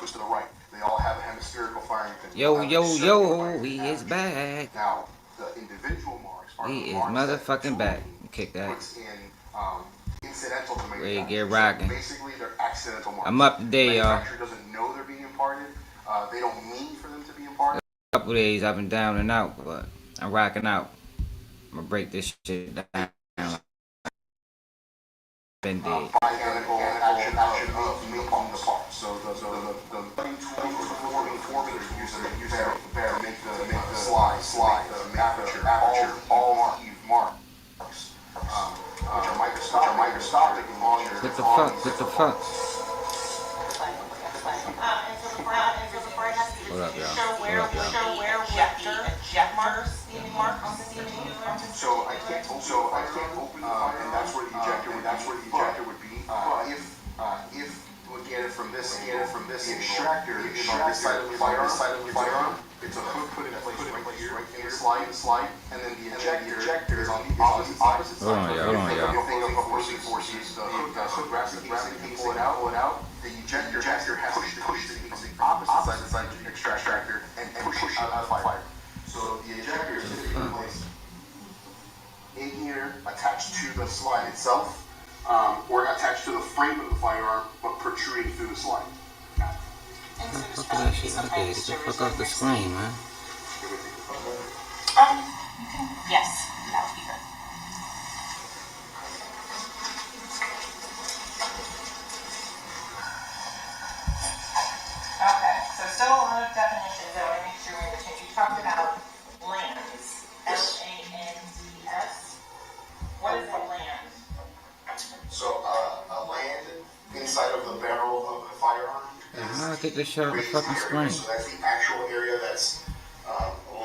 twist to the right. They all have a hemispherical firing pin. Yo, he is back. Now, the individual marks are He the is marks motherfucking back. Kick that. puts in incidental to Ready to manufacture. get rocking. So basically, they're accidental marks. I'm up today, y'all. Manufacturer doesn't know they're being imparted. They don't mean for them to be imparted. A couple days I've been down and out, but I'm rocking out. I'm gonna break this shit down. Been dead. Mechanical action of making the parts. So the cutting tools for forming use the bear to make the slide, the aperture, all marks, which are microscopic in nature. What the fuck? What the fuck? Hold up, y'all. Show where ejectors mark on the CPU. So I can't open and that's where the ejector would be. If we get it from this extractor is on this side of the firearm, it's a hook put in place right here, slide, and then the ejector is on the opposite side. Hold on, y'all. You think of opposing forces, the hook grabs the piece, pull it out. The ejector has to push the piece on the opposite side of the extractor and push out of the fire. So the ejector is typically placed in here, attached to the slide itself, or attached to the frame of the firearm, but protruding through the slide. Fuck that shit right there. Get the fuck off the screen, man. Yes, loudspeaker. Okay, so still a lot of definitions. I want to make sure we understand. You talked about lands. LANDS. What is a land? So a land inside of the barrel of a firearm. How do I take this shit off the fucking screen? So that's the actual area that's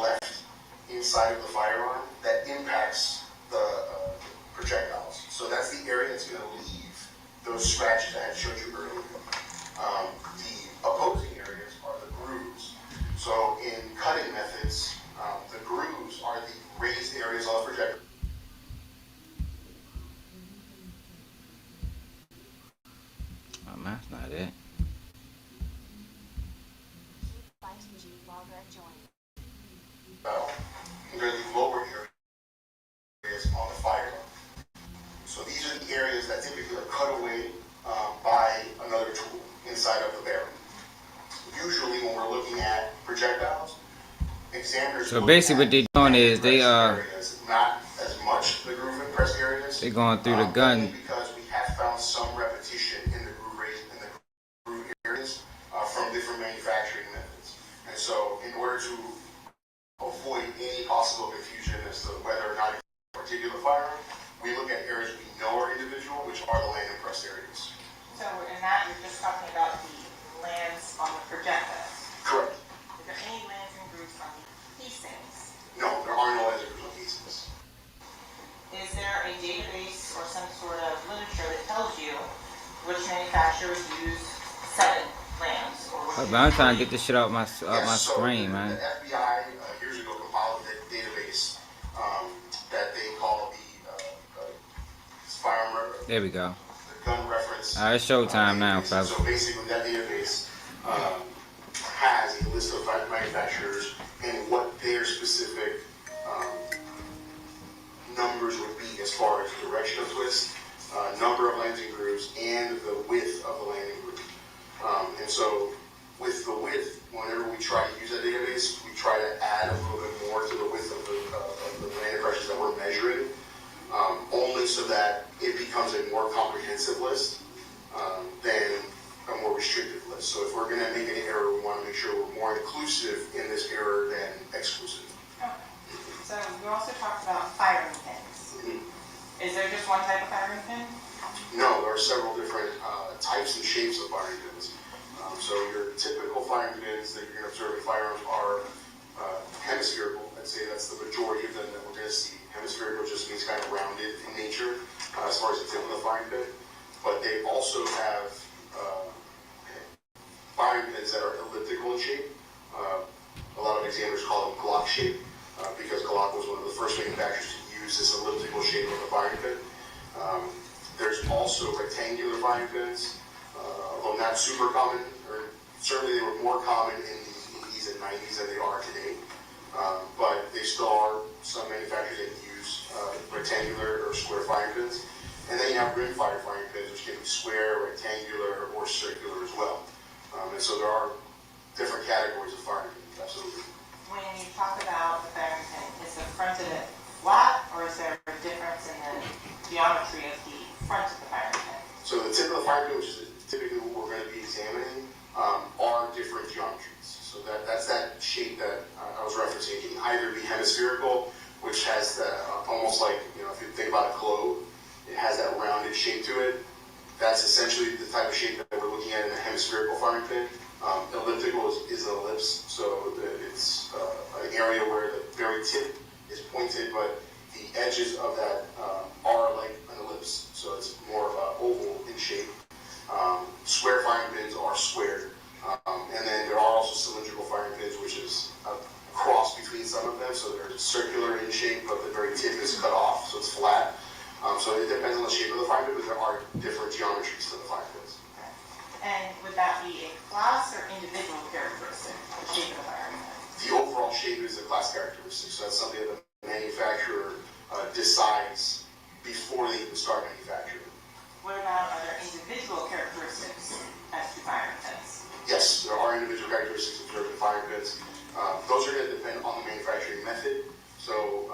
left inside of the firearm that impacts the projectiles. So that's the area that's going to leave those scratches I had showed you earlier. The opposing areas are the grooves. So in cutting methods, the grooves are the raised areas on the projectile. Oh, man, that's not it. They're the lower areas on the firearm. So these are the areas that typically are cut away by another tool inside of the barrel. Usually when we're looking at projectiles, examiners. So basically what they're doing is they not as much the groove and press areas. They're going through the gun. Because we have found some repetition in the groove areas from different manufacturing methods. And so in order to avoid any possible confusion as to whether or not it's a particular firearm, we look at areas we know are individual, which are the land and press areas. So in that, you're just talking about the lands on the projectiles. Correct. Is there any lands and grooves on the casings? No, there are no lands and grooves on casings. Is there a database or some sort of literature that tells you which manufacturers use certain lands? Or I'm trying to get this shit off my screen, man. The FBI years ago compiled a database that they call the firearm. There we go. The gun reference. Alright, it's showtime now, fellas. So basically, that database has a list of manufacturers and what their specific numbers would be as far as direction of twist, number of landing grooves, and the width of the landing groove. And so, with the width, whenever we try to use that database, we try to add a little bit more to the width of the landing pressures that we're measuring, only so that it becomes a more comprehensive list than a more restrictive list. So if we're going to make an error, we want to make sure we're more inclusive in this error than exclusive. Okay. So you also talked about firing pins. Mm-hmm. Is there just one type of firing pin? No, there are several different types and shapes of firing pins. So your typical firing pins that you're going to observe in firearms are hemispherical. I'd say that's the majority of them that we're going to see. Hemispherical just means kind of rounded in nature as far as the tip of the firing pin. But they also have firing pins that are elliptical in shape. A lot of examiners call them Glock shape because Glock was one of the first manufacturers to use this elliptical shape of the firing pin. There's also rectangular firing pins, although not super common or certainly they were more common in the 80s and 90s than they are today. But they still are some manufacturers that use rectangular or square firing pins. And then you have rimfire firing pins, which can be square, rectangular, or circular as well. And so there are different categories of firing pins, absolutely. When you talk about the firing pin, is the front of it flat, or is there a difference in the geometry of the front of the firing pin? So the tip of the firing pin, which is typically what we're going to be examining, are different geometries. So that's that shape that I was referencing. It can either be hemispherical, which has the, almost like, if you think about a globe, it has that rounded shape to it. That's essentially the type of shape that we're looking at in a hemispherical firing pin. Elliptical is an ellipse, so it's an area where the very tip is pointed, but the edges of that are like an ellipse, so it's more oval in shape. Square firing pins are square, and then there are also cylindrical firing pins, which is a cross between some of them, so they're circular in shape, but the very tip is cut off, so it's flat. So it depends on the shape of the firing pin, but there are different geometries to the firing pins. And would that be a class or individual characteristic, the shape of the firing pin? The overall shape is a class characteristic, so that's something that the manufacturer decides before they even start manufacturing. What about other individual characteristics as to firing pins? Yes, there are individual characteristics observed in firing pins. Those are going to depend on the manufacturing method. So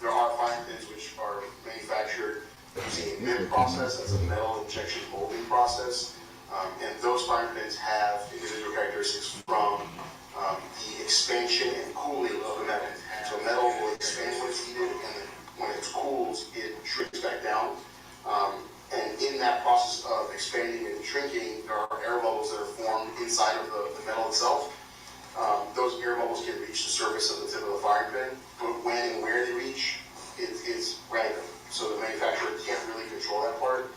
there are firing pins which are manufactured using a MIM process, that's a metal injection molding process. And those firing pins have individual characteristics from the expansion and cooling of the metal. So metal will expand when it's heated, and then when it's cooled, it shrinks back down. And in that process of expanding and shrinking, there are air bubbles that are formed inside of the metal itself. Those air bubbles can reach the surface of the tip of the firing pin, but when and where they reach, it's random. So the manufacturer can't really control that part.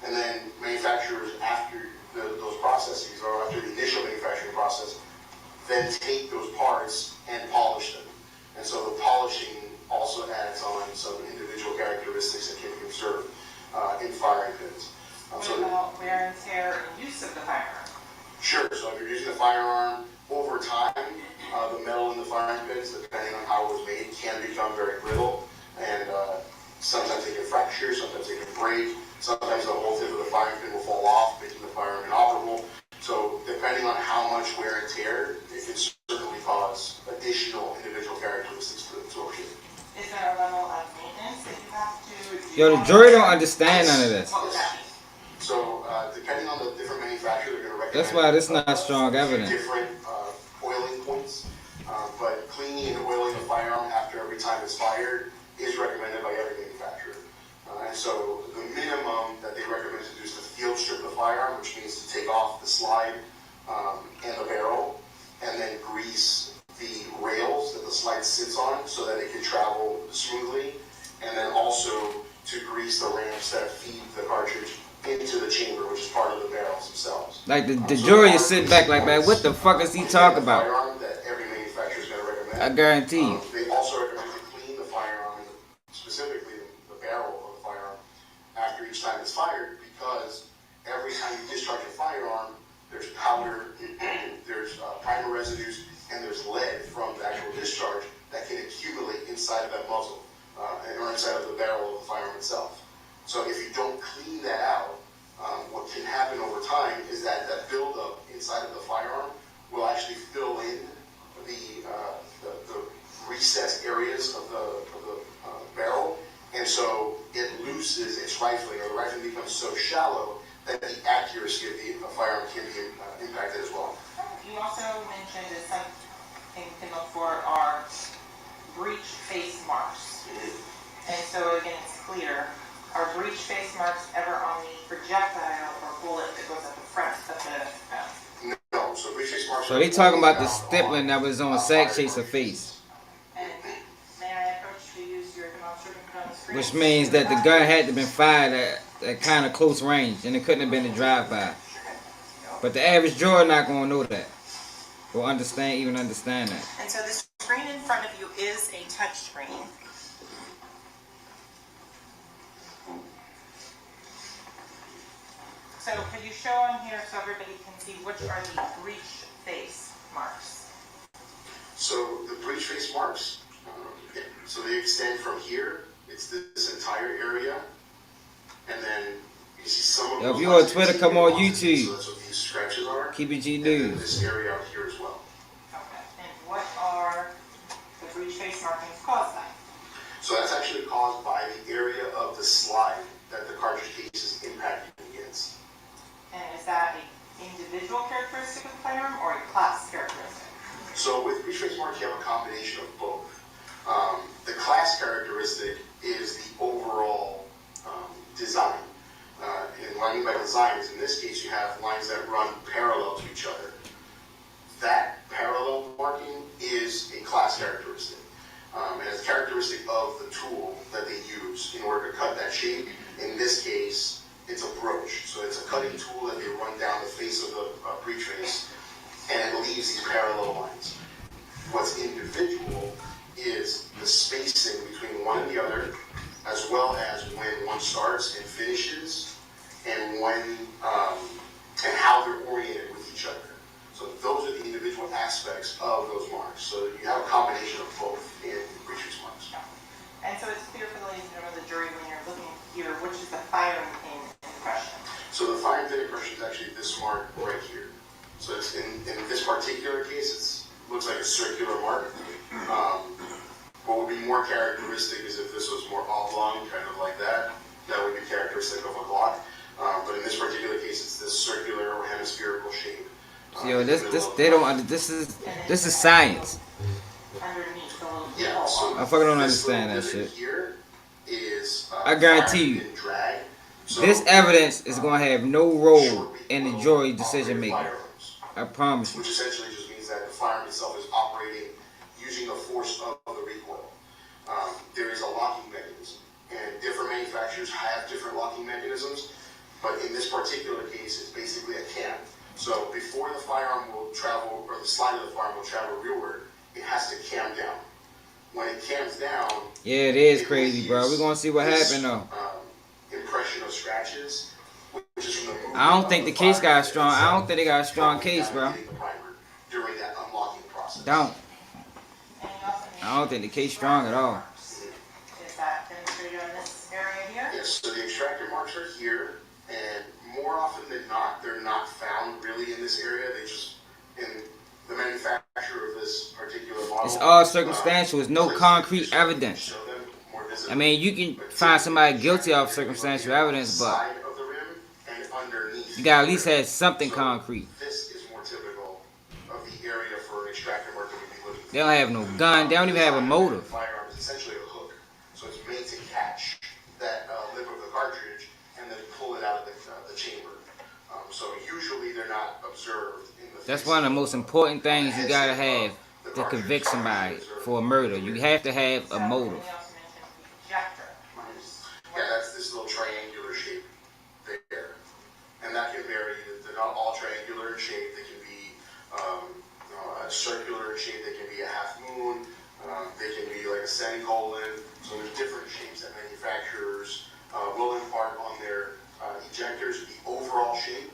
And then manufacturers, after those processes, or after the initial manufacturing process, then take those parts and polish them. And so the polishing also adds on some individual characteristics that can be observed in firing pins. What about wear and tear and use of the firearm? Sure. So if you're using a firearm, over time, the metal in the firing pins, depending on how it was made, can become very brittle. And sometimes they can fracture, sometimes they can break. Sometimes the whole tip of the firing pin will fall off, making the firearm inoperable. So depending on how much wear and tear, it can certainly cause additional individual characteristics to absorption. Is there a level of maintenance that you have to do? Yo, the jury don't understand none of this. What would that be? So depending on the different manufacturer, they're going to recommend. That's why this not strong evidence. Different oiling points, but cleaning and oiling the firearm after every time it's fired is recommended by every manufacturer. And so the minimum that they recommend to do is to field strip the firearm, which means to take off the slide and the barrel, and then grease the rails that the slide sits on so that it can travel smoothly, and then also to grease the ramps that feed the cartridge into the chamber, which is part of the barrels themselves. Like the jury is sitting back like, man, what the fuck is he talking about? Firearm that every manufacturer is going to recommend. I guarantee you. They also recommend to clean the firearm, specifically the barrel of the firearm, after each time it's fired, because every time you discharge a firearm, there's powder, there's primer residues, and there's lead from the actual discharge that can accumulate inside of that muzzle or inside of the barrel of the firearm itself. So if you don't clean that out, what can happen over time is that buildup inside of the firearm will actually fill in the recessed areas of the barrel, and so it loses its rifling, or the rifling becomes so shallow that the accuracy of the firearm can be impacted as well. You also mentioned that something we can look for are breech face marks. And so again, it's clear. Are breech face marks ever on the projectile or bullet that goes at the front of the No, so breech face marks. So they talking about the stippling that was on SACKCHASER face. And may I approach to use your demonstrator on the screen? Which means that the gun had to been fired at kind of close range, and it couldn't have been a drive-by. But the average juror not gonna know that, or even understand that. And so the screen in front of you is a touch screen. So could you show on here so everybody can see which are the breech face marks? So the breech face marks, so they extend from here. It's this entire area, and then you see some of Yo, if those you on lines Twitter, can come see on in the YouTube. So that's what these scratches are. Keep it G And then News. this area out here as well. Okay. And what are the breech face markings caused by? So that's actually caused by the area of the slide that the cartridge case is impacting against. And is that an individual characteristic of the firearm or a class characteristic? So with breech face marks, you have a combination of both. The class characteristic is the overall design. And what I mean by design is in this case you have lines that run parallel to each other. That parallel marking is a class characteristic. And it's a characteristic of the tool that they use in order to cut that shape. In this case, it's a broach. So it's a cutting tool that they run down the face of the breech face, and it leaves these parallel lines. What's individual is the spacing between one and the other, as well as when one starts and finishes, and when and how they're oriented with each other. So those are the individual aspects of those marks. So you have a combination of both in breech face marks. And so it's clear for the ladies and gentlemen of the jury when you're looking here, which is the firing pin impression. So the firing pin impression is actually this mark right here. So it's in this particular case, it looks like a circular mark. What would be more characteristic is if this was more oblong, kind of like that. That would be characteristic of a Glock. But in this particular case, it's this circular or hemispherical shape. Yo, this is science. Underneath the little Yeah, ball. so I fucking don't this understand little that divot shit. Here is, I guarantee you, firing pin drag. So, this evidence is gonna have no role in the jury short decision making. firearms, I promise you. which essentially just means that the firearm itself is operating using the force of the recoil. There is a locking mechanism, and different manufacturers have different locking mechanisms, but in this particular case, it's basically a cam. So before the firearm will travel, or the slide of the firearm will travel rearward, it has to cam down. When it cams down, Yeah, it is crazy, bro. We're gonna see what happened though. Impression of scratches, which is from the movement I don't think of the the case got a firearm strong. I don't think they got a strong itself, case, bro. getting the primer during that unlocking process. Don't. And you also need I don't think the case strong at all. Is that demonstrated on this area here? Yes, so the extractor marks are here, and more often than not, they're not found really in this area. They just, in the manufacturer of this particular model. It's all circumstantial. There's no places concrete to evidence. show them more visibly. I mean, you can find somebody guilty of circumstantial evidence, but Side of the rim and underneath you gotta at least the rim. have something So concrete. This is more typical of the area for an extractor mark that we'd be looking for. They don't have no gun. They don't even have a motive. Firearm is essentially a hook, so it's made to catch that lip of the cartridge and then pull it out of the chamber. So usually they're not observed in the. That's face one of the of most important things you gotta have to convict somebody for a murder. You have to have a motive. And you also mentioned the ejector. Yeah, that's this little triangular shape there, and that can vary. They're not all triangular in shape. They can be a circular in shape. They can be a half moon. They can be like a semicolon. So there's different shapes that manufacturers will impart on their ejectors. The overall shape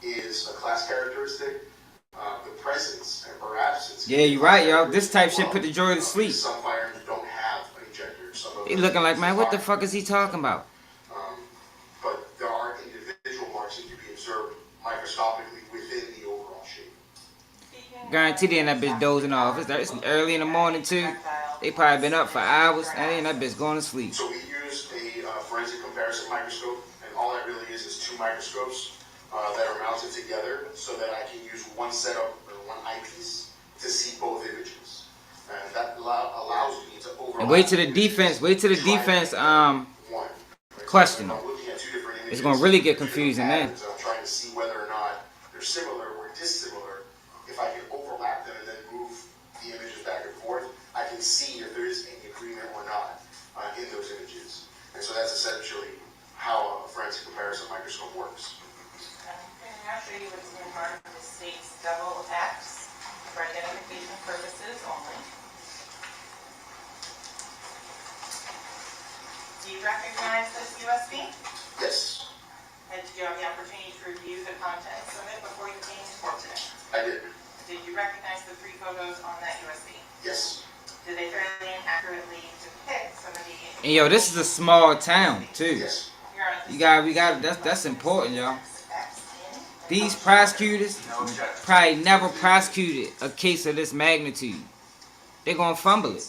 is a class characteristic. The presence or absence. Yeah, you're right, yo. This type shit put the jury to sleep. Some firearms don't have an ejector. Some of They them looking like, man, what the fire. fuck is he talking about? But there are individual marks that can be observed microscopically within the overall shape. Guarantee they in that bitch dozing off. It's early in the morning too. They probably been up for hours, and they in that bitch going to sleep. So we used a forensic comparison microscope, and all that really is two microscopes that are mounted together so that I can use one setup or one eyepiece to see both images. And that allows me to overlap. And wait till the defense. Wait till the defense. One. Question So them. I'm looking at two different images. It's gonna really get confusing then. I'm trying to see whether or not they're similar or dissimilar. If I can overlap them and then move the images back and forth, I can see if there is any agreement or not in those images. And so that's essentially how a forensic comparison microscope works. And I'll show you what's been marked in the state's double X for identification purposes only. Do you recognize this USB? Yes. And did you have the opportunity to review the contents of it before you came to court today? I did. Did you recognize the 3 photos on that USB? Yes. Did they fairly and accurately depict some of the... And yo, this is a small town too. Yes. We got that's important, y'all. These prosecutors probably never prosecuted a case of this magnitude. They're gonna fumble it.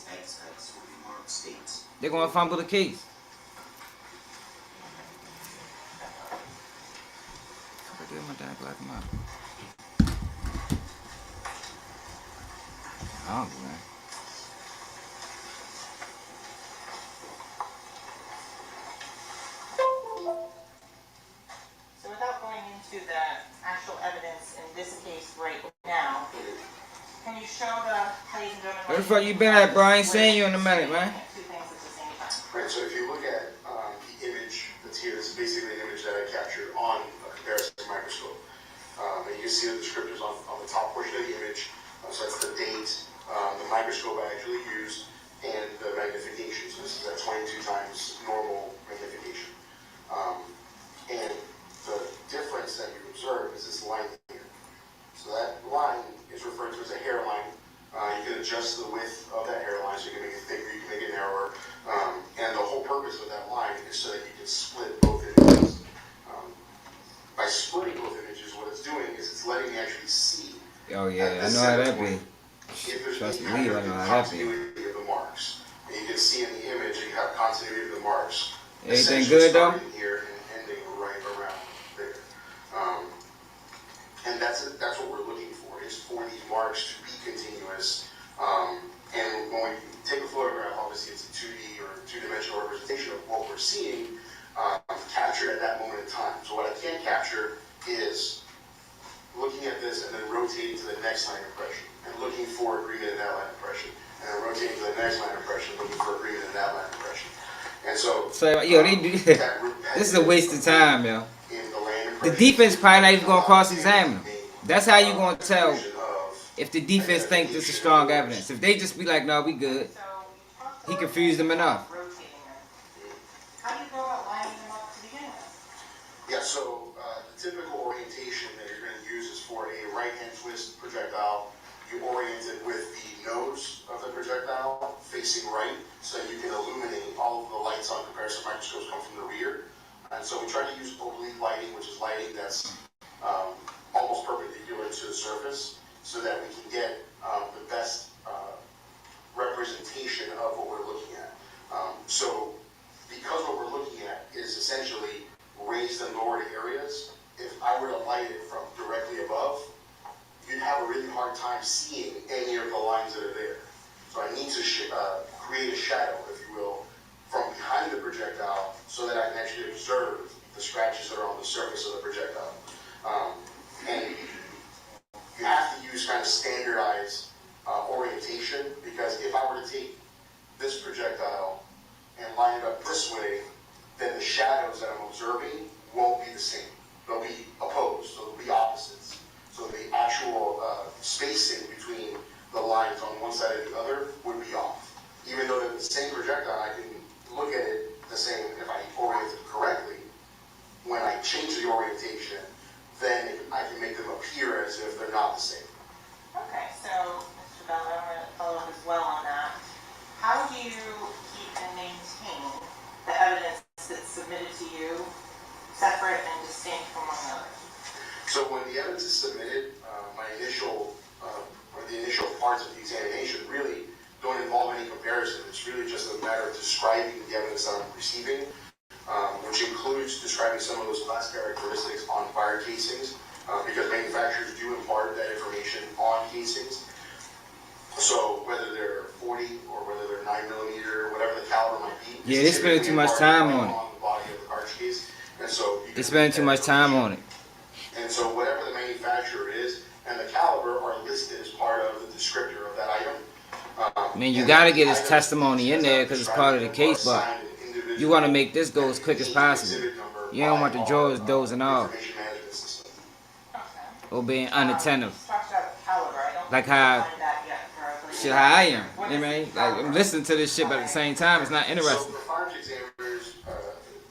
They're gonna fumble the case. Oh man. So without going into the actual evidence in this case right now, can you show the ladies and gentlemen... Where the fuck you been at, bro? I ain't seen you in a minute, man. Two things at the same time. Right, so if you look at the image that's here, this is basically an image that I captured on a comparison microscope. And you can see the descriptors on the top portion of the image. So that's the date, the microscope I actually used, and the magnification. So this is at 22 times normal magnification. And the difference that you observe is this line here. So that line is referred to as a hairline. You can adjust the width of that hairline, so you can make it thicker, you can make it narrower. And the whole purpose of that line is so that you can split both images. By splitting both images, what it's doing is it's letting me actually see. Oh yeah, I know how that be. Trust me, I know how that be. Continuity of the marks. And you can see in the image that you have continuity of the marks. Anything good though? Starting here and ending right around there. And that's what we're looking for, is for these marks to be continuous. And when we take a photograph, obviously it's a 2D or two-dimensional representation of what we're seeing, captured at that moment in time. So what I can't capture is looking at this and then rotating to the next line impression and looking for agreement in that line impression, and then rotating to the next line impression, looking for agreement in that line impression. And so, yo, they do. This is a waste of time, yo. The defense probably not even gonna cross-examine them. That's how you gonna tell if the defense thinks this is strong evidence. If they just be like, no, we good. He confused them enough. How do you go about lining them up to begin with? Yeah, so the typical orientation that you're going to use is for a right-hand twist projectile. You orient it with the nose of the projectile facing right, so that you can illuminate all of the lights on comparison microscopes come from the rear. And so we try to use oblique lighting, which is lighting that's almost perpendicular to the surface, so that we can get the best representation of what we're looking at. So because what we're looking at is essentially raised and lowered areas, if I were to light it from directly above, you'd have a really hard time seeing any of the lines that are there. So I need to create a shadow, if you will, from behind the projectile so that I can actually observe the scratches that are on the surface of the projectile. And you have to use kind of standardized orientation, because if I were to take this projectile and line it up this way, then the shadows that I'm observing won't be the same. They'll be opposed, so they'll be opposites. So the actual spacing between the lines on one side and the other would be off. Even though they're the same projectile, I can look at it the same if I orient it correctly. When I change the orientation, then I can make them appear as if they're not the same. Okay, so Mr. Bell, I'm going to follow up as well on that. How do you keep and maintain the evidence that's submitted to you separate and distinct from one another? So when the evidence is submitted, the initial parts of the examination really don't involve any comparison. It's really just a matter of describing the evidence that I'm receiving, which includes describing some of those class characteristics on fire casings, because manufacturers do impart that information on casings. So whether they're 40 or whether they're 9mm, whatever the caliber might be. Yeah, they spend too much time on it. On the body of the cartridge case, and so they spend too much time on it. And so whatever the manufacturer is and the caliber are listed as part of the descriptor of that item. I mean, you gotta get his testimony in there because it's part of the case, but you want to make this go as quick as possible. You don't want the drawers dozing off or being unattentive. Like how I am. You know what I mean? Like, I'm listening to this shit, but at the same time, it's not interesting. So for firearms examiners,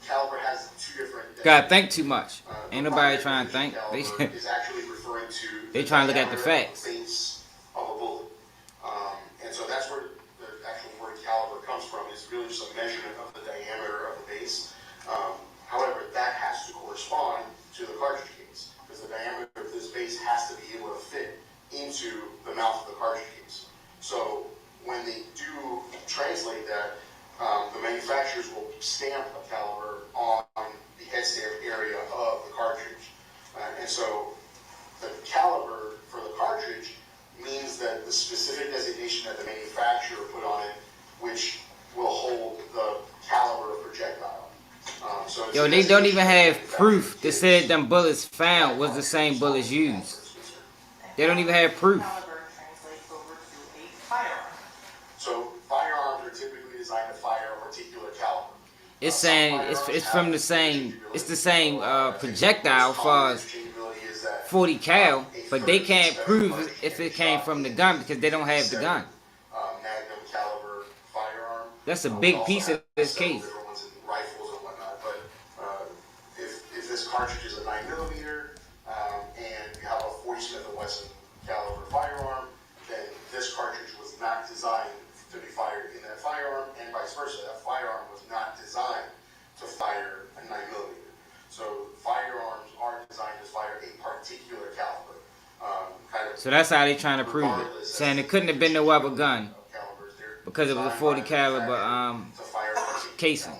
caliber has two different. Gotta think too much. Ain't nobody trying to think. Is actually referring to They trying to look at the facts. Base of a bullet. And so that's where the actual word caliber comes from. It's really just a measurement of the diameter of the base. However, that has to correspond to the cartridge case, because the diameter of this base has to be able to fit into the mouth of the cartridge case. So when they do translate that, the manufacturers will stamp a caliber on the head stamp area of the cartridge. And so the caliber for the cartridge means that the specific designation that the manufacturer put on it, which will hold the caliber of projectile. So Yo, they don't even have proof that said them bullets found was the same bullets used. They don't even have proof. Caliber translates over to a firearm. So firearms are typically designed to fire a particular caliber. It's saying it's from the same. It's the same projectile far as 40 cal, but they can't prove if it came from the gun because they don't have the gun. Magnum caliber firearm. That's a big piece of this case. Different ones in rifles and whatnot, but if this cartridge is a 9mm and you have a 40 Smith & Wesson caliber firearm, then this cartridge was not designed to be fired in that firearm, and vice versa. That firearm was not designed to fire a 9mm. So firearms are designed to fire a particular caliber. So that's how they trying to prove it, saying it couldn't have been no other gun because it was a 40 caliber casing.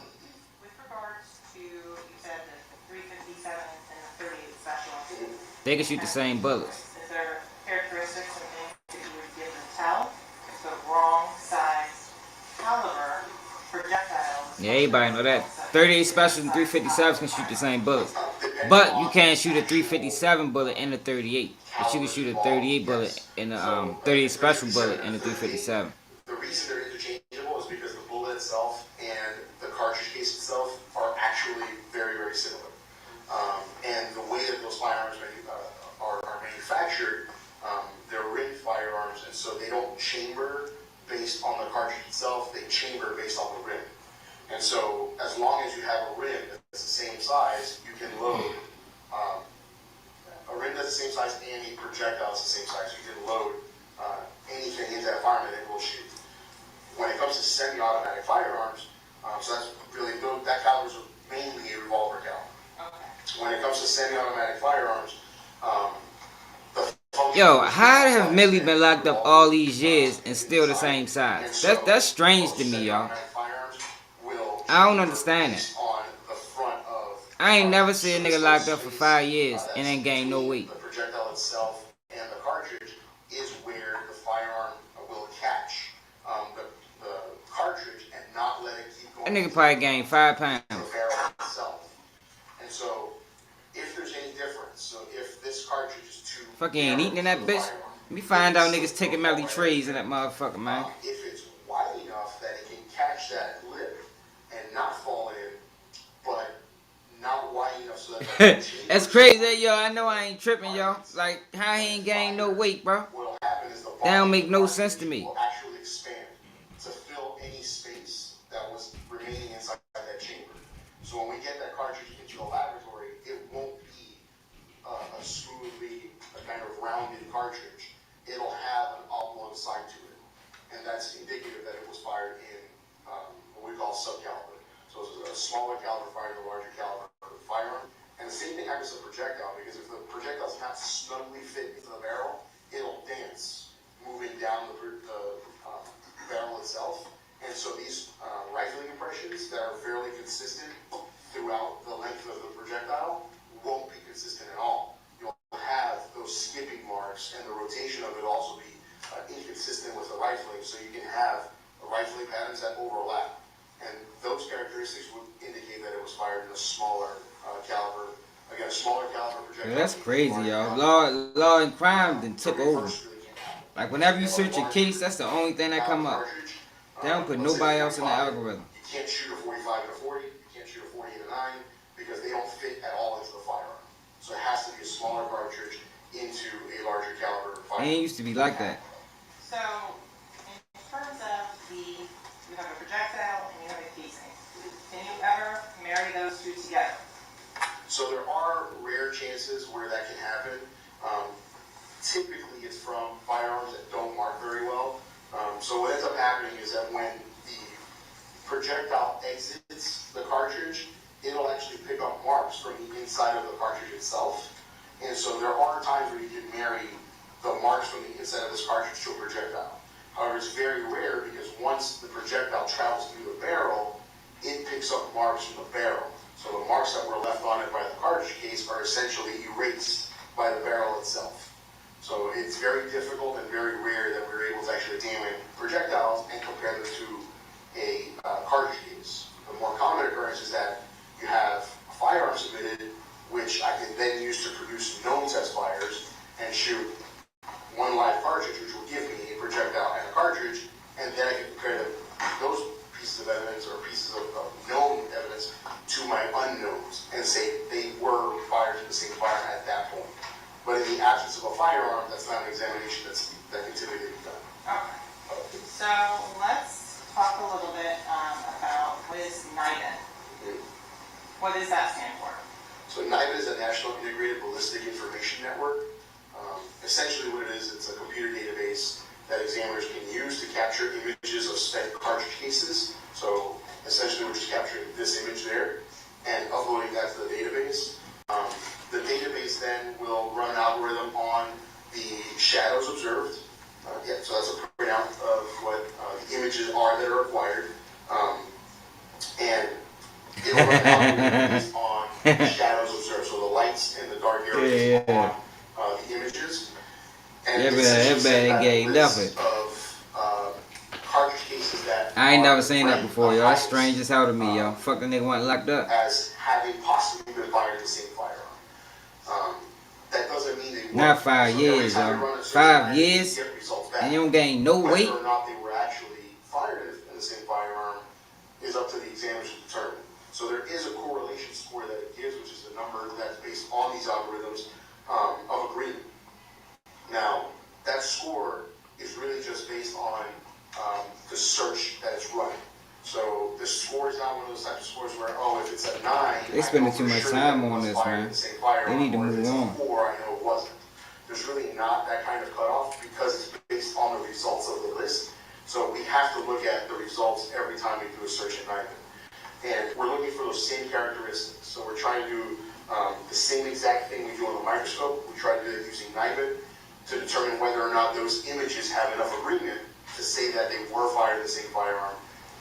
With regards to, you said that the 357 and the 38 special, They can shoot the same bullets. is there characteristics and things that you would give them tell if the wrong size caliber projectiles? Yeah, everybody know that. 38 specials and 357s can shoot the same bullets, but you can't shoot a 357 bullet in a 38. But you can shoot a 38 bullet in a 38 special bullet in a 357. The reason they're interchangeable is because the bullet itself and the cartridge case itself are actually very, very similar. And the way that those firearms are manufactured, they're rimmed firearms, and so they don't chamber based on the cartridge itself, they chamber based on the rim. And so as long as you have a rim that's the same size, you can load a rim that's the same size and a projectile that's the same size. You can load anything into that firearm and it will shoot. When it comes to semi-automatic firearms, so that's really, that caliber is mainly a revolver caliber. Okay. When it comes to semi-automatic firearms, Yo, how have Melly been locked up all these years and still the same size? That's strange to me, y'all. I don't understand it. I ain't never seen a nigga locked up for 5 years and ain't gained no weight. The projectile itself and the cartridge is where the firearm will catch the cartridge and not let it keep going. That nigga probably gained 5 pounds. The barrel itself. And so, if there's any difference, so if this cartridge is too Fucking ain't eating in that bitch. Let me find out niggas taking Melly trays in that motherfucker, man. If it's wide enough that it can catch that lip and not fall in, but not wide enough so that That's crazy, yo. I know I ain't tripping, yo. Like, how he ain't gained no weight, bro? what'll happen is the That don't make no sense to me. will actually expand to fill any space that was remaining inside that chamber. So when we get that cartridge into the laboratory, it won't be a smoothly, a kind of rounded cartridge. It'll have an oblong side to it. And that's indicative that it was fired in what we call subcaliber. So it's a smaller caliber fired in a larger caliber firearm. And the same thing happens to the projectile, because if the projectile's not snugly fit into the barrel, it'll dance, moving down the barrel itself. And so these rifling impressions that are fairly consistent throughout the length of the projectile won't be consistent at all. You'll have those skipping marks, and the rotation of it also be inconsistent with the rifling, so you can have rifling patterns that overlap. And those characteristics would indicate that it was fired in a smaller caliber. Again, a smaller caliber projectile. Yeah, that's crazy, y'all. Law and crime then took over. Like, whenever you search a case, that's the only thing that come up. They don't put nobody else in the algorithm. You can't shoot a 45 and a 40. You can't shoot a 40 and a 9 because they don't fit at all into the firearm. So it has to be a smaller cartridge into a larger caliber It firearm. ain't used to be like that. So, in terms of you have a projectile and you have a casing. Can you ever marry those two together? So there are rare happening is that when the projectile exits the cartridge, it'll actually pick up marks from the inside of the cartridge itself. And so there are times where you can marry the marks from the inside of this cartridge to a projectile. However, it's very rare because once the projectile travels through the barrel, it picks up marks from the barrel. So the marks that were left on it by the cartridge case are essentially erased by the barrel itself. So it's very difficult and very rare that we're able to actually examine projectiles and compare them to a cartridge case. The more common occurrence is that you have a firearm submitted, which I can then use to produce known test fires and shoot one live cartridge, which will give me a projectile and a cartridge, and then I can compare those pieces of evidence or pieces of known evidence to my unknowns and say they were fired in the same firearm at that point. But in the absence of a firearm, that's not an examination that can typically be done. Okay. So let's talk a little bit about what is NIBIN. What does that stand for? So NIBIN is a National Integrated Ballistic Information Network. Essentially what it is, it's a computer database that examiners can use to capture images of spent cartridge cases. So essentially we're just capturing this image there and uploading that to the database. The database then will run an algorithm on the shadows observed. So that's a printout of what the images are that are acquired. And it will run an algorithm based on the shadows observed. So the lights and the dark areas on the images. And everybody gave nothing. Cartridge cases that I ain't never seen that before, y'all. That's strange as hell to me, y'all. Fuck the nigga wasn't locked up. As having possibly been fired in the same firearm. That doesn't mean they were. Not 5 years, y'all. 5 years, and you don't gain no weight. Whether or not they were actually fired in the same firearm is up to the examiners to determine. So there is a correlation score that it gives, which is the number that's based on these algorithms of agreement. Now, that score is really just based on the search that it's running. So the score is not one of those types of scores where, oh, if it's a 9, they spending too much time on this, man. They need to move on. If it's a 4, I know it wasn't. There's really not that kind of cutoff because it's based on the results of the list. So we have to look at the results every time we do a search in NIBIN. And we're looking for those same characteristics. So we're trying to do the same exact thing we do on the microscope. We try to do it using NIBIN to determine whether or not those images have enough agreement to say that they were fired in the same firearm.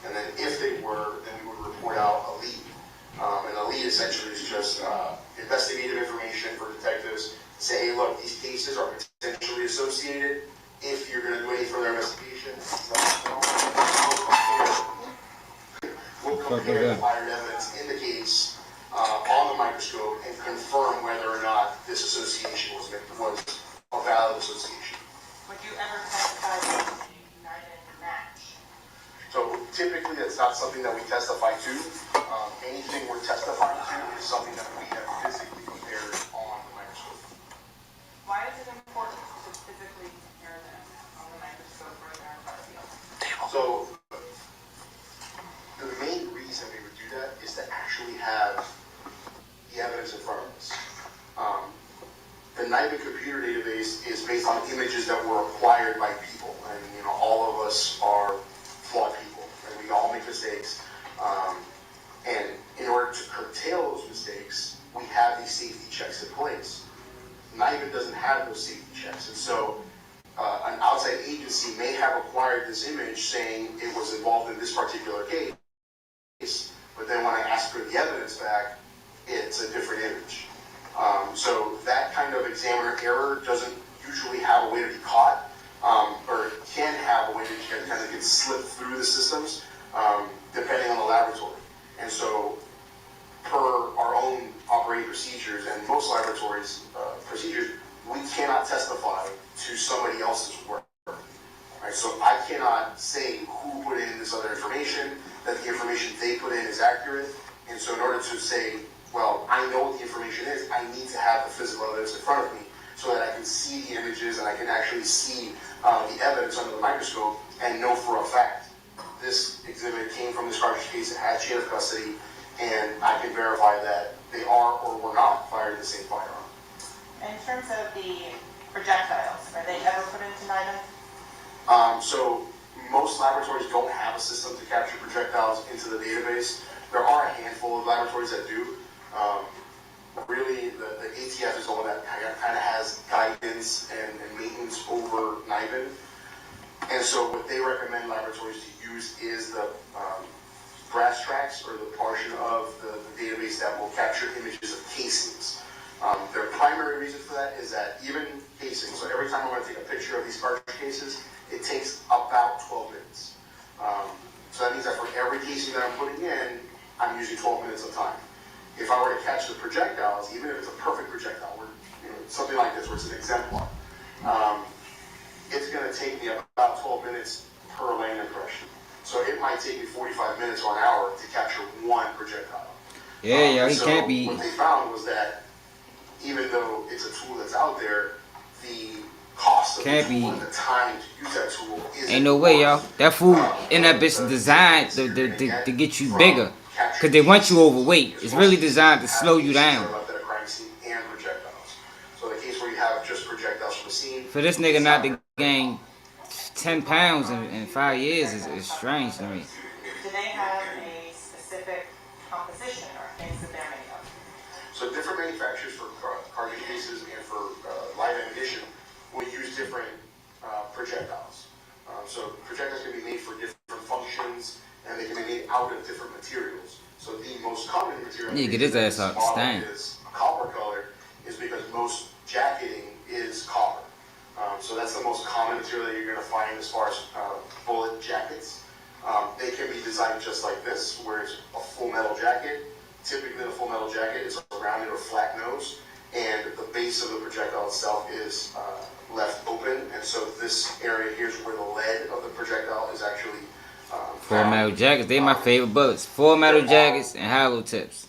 And then if they were, then we would report out a lead. And a lead essentially is just investigative information for detectives to say, hey, look, these cases are potentially associated. If you're going to do any further investigation, we'll compare the fired evidence in the case on the microscope and confirm whether or not this association was a valid association. Would you ever testify to United match? So typically that's not something that we testify to. Anything we're testifying to is something that we have physically compared on the microscope. Why is it important to physically compare them on the microscope or in our field? So the main reason we would do that is to actually have the evidence in front of us. The NIBIN computer database is based on images that were acquired by people, and all of us are flawed people, and we all make mistakes. And in order to curtail those mistakes, we have these safety checks in place. NIBIN doesn't have those safety checks, and so an outside agency may have acquired this image saying it was involved in this particular case, but then when I ask for the evidence back, it's a different image. So that kind of examiner error doesn't usually have a way to be caught, or can have a way to kind of get slipped through the systems, depending on the laboratory. And so, per our own operating procedures and most laboratories' procedures, we cannot testify to somebody else's work. Right? So I cannot say who put in this other information, that the information they put in is accurate. And so in order to say, well, I know what the information is, I need to have the physical evidence in front of me so that I can see the images and I can actually see the evidence under the microscope and know for a fact this exhibit came from this cartridge case, it had chain of custody, and I can verify that they are or were not fired in the same firearm. In terms of the projectiles, are they ever put into NIBIN? So Most laboratories don't have a system to capture projectiles into the database. There are a handful of laboratories that do. Really, the ATF is the one that kind of has guidance and maintenance over NIBIN. And so what they recommend laboratories to use is the brass tracks, or the portion of the database that will capture images of casings. Their primary reason for that is that even casings, so every time I'm going to take a picture of these cartridge cases, it takes about 12 minutes. So that means that for every casing that I'm putting in, I'm using 12 minutes of time. If I were to catch the projectiles, even if it's a perfect projectile, something like this where it's an exemplar, it's going to take me about 12 minutes per land impression. So it might take me 45 minutes or an hour to capture one projectile. Yeah, he so can't be. What they found was that even though it's a tool that's out there, the cost of the tool and the time to use that tool is ain't no way, y'all. That food in that bitch designed to get you bigger. Because they want you overweight. It's really designed to slow you down. So the case where you have just projectiles from the scene. For this nigga not to gain 10 pounds in 5 years is strange to me. Do they have a specific composition or things that they're made of? So different manufacturers for cartridge cases and for live ammunition will use different projectiles. So projectiles can be made for different functions, and they can be made out of different materials. So the most common material get his ass out the stand. is copper color, is because most jacketing is copper. So that's the most common material that you're going to find as far as bullet jackets. They can be designed just like this, where it's a full metal jacket. Typically, the full metal jacket is a rounded or flat nose, and the base of the projectile itself is left open. And so this area here is where the lead of the projectile is actually Full metal jackets, they my favorite bullets. Full metal jackets and hollow tips.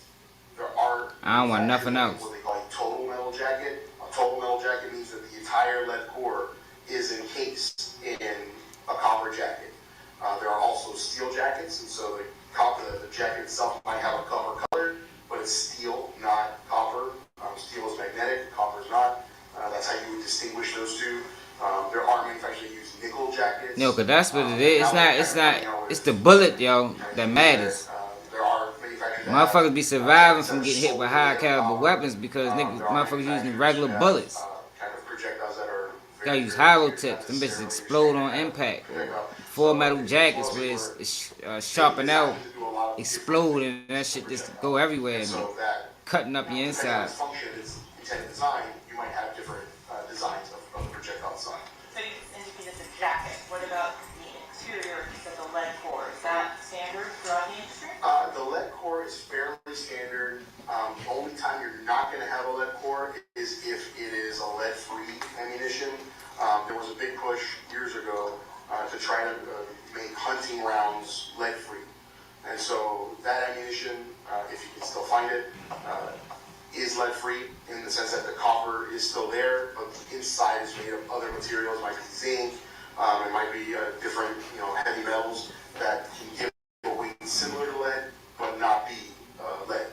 I don't want nothing else. What they call a total metal jacket. A total metal jacket means that the entire lead core is encased in a copper jacket. There are also steel jackets, and so the jacket itself might have a copper color, but it's steel, not copper. Steel is magnetic, copper is not. That's how you would distinguish those two. There are manufacturers that use nickel jackets. No, cause that's what it is. It's the bullet, yo, that matters. There are manufacturers Motherfuckers be surviving from getting hit with high caliber weapons because motherfuckers using regular bullets. kind of projectiles that are Gotta use hollow tips. Them bitches explode on impact. Full metal jackets where it's sharpen out, explode, and that shit just go everywhere and cutting up your inside. function is intended design, you might have different designs of the projectile design. So you indicated the jacket. What about the interior? You said the lead core. Is that standard throughout the industry? The lead core is fairly standard. The only time you're not going to have a lead core is if it is a lead-free ammunition. There was a big push years ago to try to make hunting rounds lead-free. And so that ammunition, if you can still find it, is lead-free in the sense that the copper is still there, but the inside is made of other materials. It might be zinc, it might be different, heavy metals that can give a weight similar to lead, but not be lead.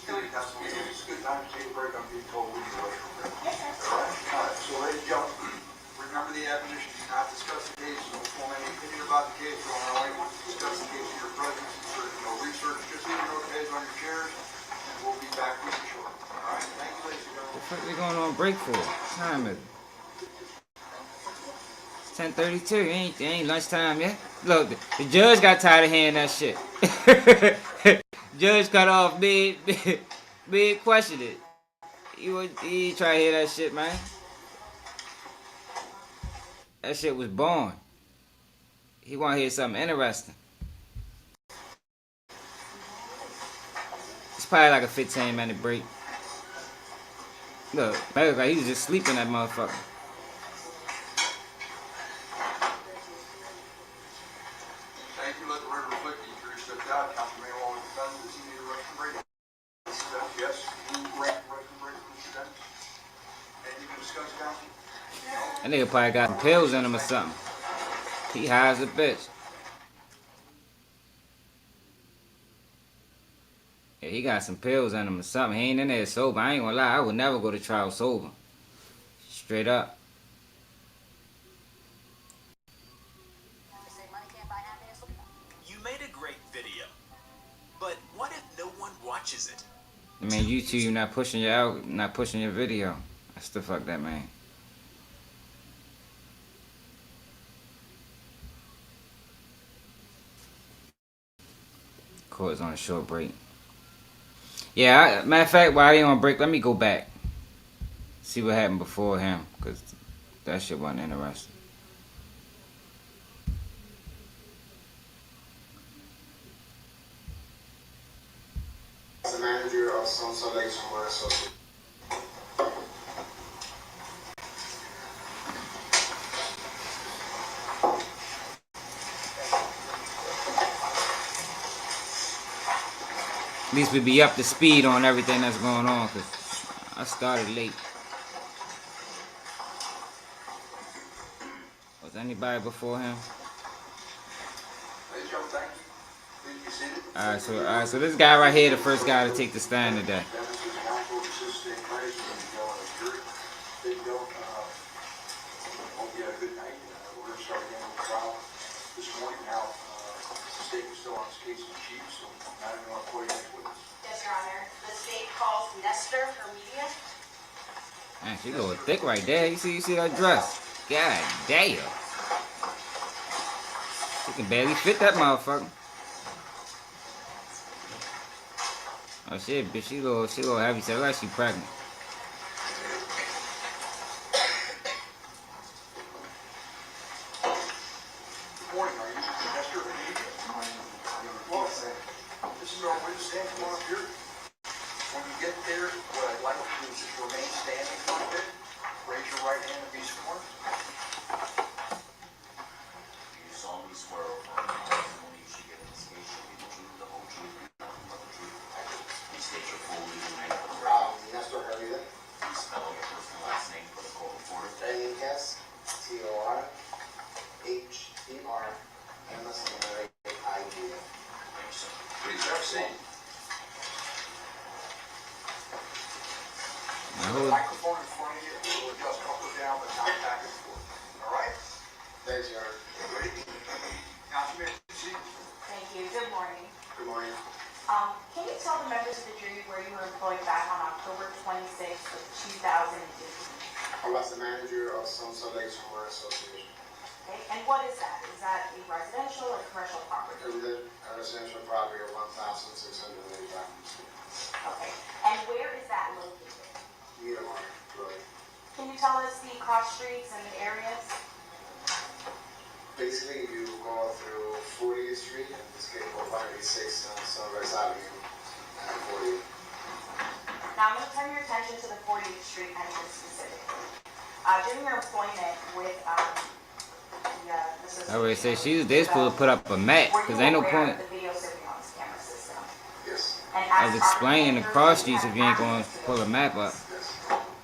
It's a good time to take a break. I'm being told we need to rush from there. All right. So ladies and gentlemen, remember the admonition, do not discuss the case, don't form any opinion about the case, don't allow anyone to discuss the case in your presence, insert no research, just leave your notepads on your chairs, and we'll be back with you shortly. All right, thank you, ladies and gentlemen. What the fuck we going on break for? What time is it? It's 10:32. Ain't lunchtime yet. Look, the judge got tired of hearing that shit. Judge cut off mid question it. He try to hear that shit, man. That shit was born. He want to hear something interesting. It's probably like a 15-minute break. Look, he was just sleeping, that motherfucker. Thank you. Let the record reflect that you three stepped out. Councilman along with the defendant, does he need a rush break? Yes. You rush break, Mr. Dennis? Anything to discuss, counsel? That nigga probably got some pills in him or something. He high as a bitch. Yeah, he got some pills in him or something. He ain't in there sober. I ain't gonna lie, I would never go to trial sober. Straight up. watches it. I mean, YouTube not pushing your video. That's the fuck that man. Court's on a short break. Yeah, matter of fact, while they on break, let me go back. See what happened before him, because that shit wasn't interesting. The manager of Sunset Lakes Homeowner Association. At least we be up to speed on everything that's going on, because I started late. Was anybody before him? Hey, Joe, thank you. Please be seated. Alright, so this guy right here, the first guy to take the stand today. Hope you had a good night. We're going to start again with the trial this morning. Now, the state is still on its case in chief, so now we want to call you next witness. Yes, Your Honor. The state calls Nestor Hermedia. Man, she a little thick right there. You see that dress? God damn. She can barely fit that motherfucker. Oh shit, bitch, she a little heavy. So like she pregnant. Good morning, are you Nestor Hermedia? Well, this is our witness stand. Come on up here. When you get there, what I'd like to do is just remain standing for a bit. Raise your right hand and be sworn. Do you solemnly swear or affirm that the testimony you should give in this case shall be the truth, the whole truth, and nothing but the truth? Please state your full legal name for the record. Nestor Hermedia. Please spell your first and last name for the court reporter. NESTORHERMIDA. Thank you, sir. Please have a seat. The microphone in front of you will adjust up or down, but not back and forth. All right? Thanks, Your Honor. Councilman, proceed. Thank you. Good morning. Good morning. Can you tell the members of the jury where you were employed back on October 26th of 2015? I was the manager of Sunset Lakes Homeowner Association. Okay, and what is that? Is that a residential or commercial property? It was a residential property of 1,685. Okay, and where is that located? Miramar Road. Can you tell us the cross streets and the areas? Basically, you go through 40th Street and this gate go 586 on Sunrise Avenue and 40th. Now I'm going to turn your attention to the 40th Street entrance specifically. During your employment with the association, I would say they supposed to put up a mat, because ain't no point. The video surveillance camera system. Yes. And I was explaining the cross streets if you ain't going to pull a map up. Yes.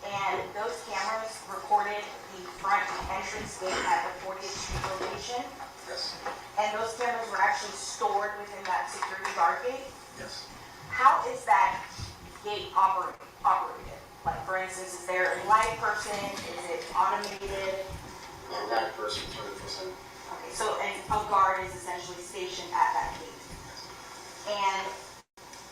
And those cameras recorded the front entrance gate at the 40th Street location. Yes. And those cameras were actually stored within that security guard gate. Yes. How is that gate operated? Like, for instance, is there a live person? Is it automated? A black person, 20%. Okay, so a guard is essentially stationed at that gate. And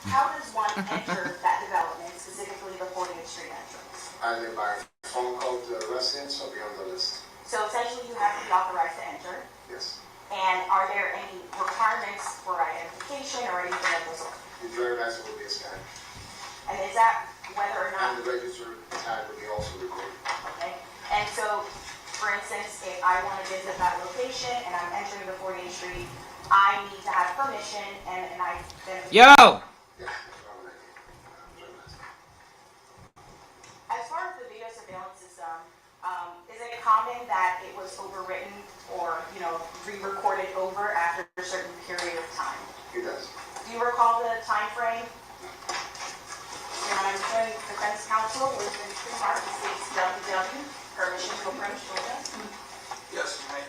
how does one enter that development, specifically the 40th Street entrance? Either by phone call to the residents or be on the list. So essentially you have to be authorized to enter. Yes. And are there any requirements for identification or anything of the sort? The driver license will be a scan. And is that whether or And not, the register tag will be also recorded. okay? And so, for instance, if I want to visit that location and I'm entering the 40th Street, I need to have permission and I then... Yo! Yeah. As far as the video surveillance system, is it common that it was overwritten or, re-recorded over after a certain period of time? It does. Do you recall the time frame? Your Honor, I'm defense counsel with the trademark states JUVY, permission to approach Georgia. Yes, you may.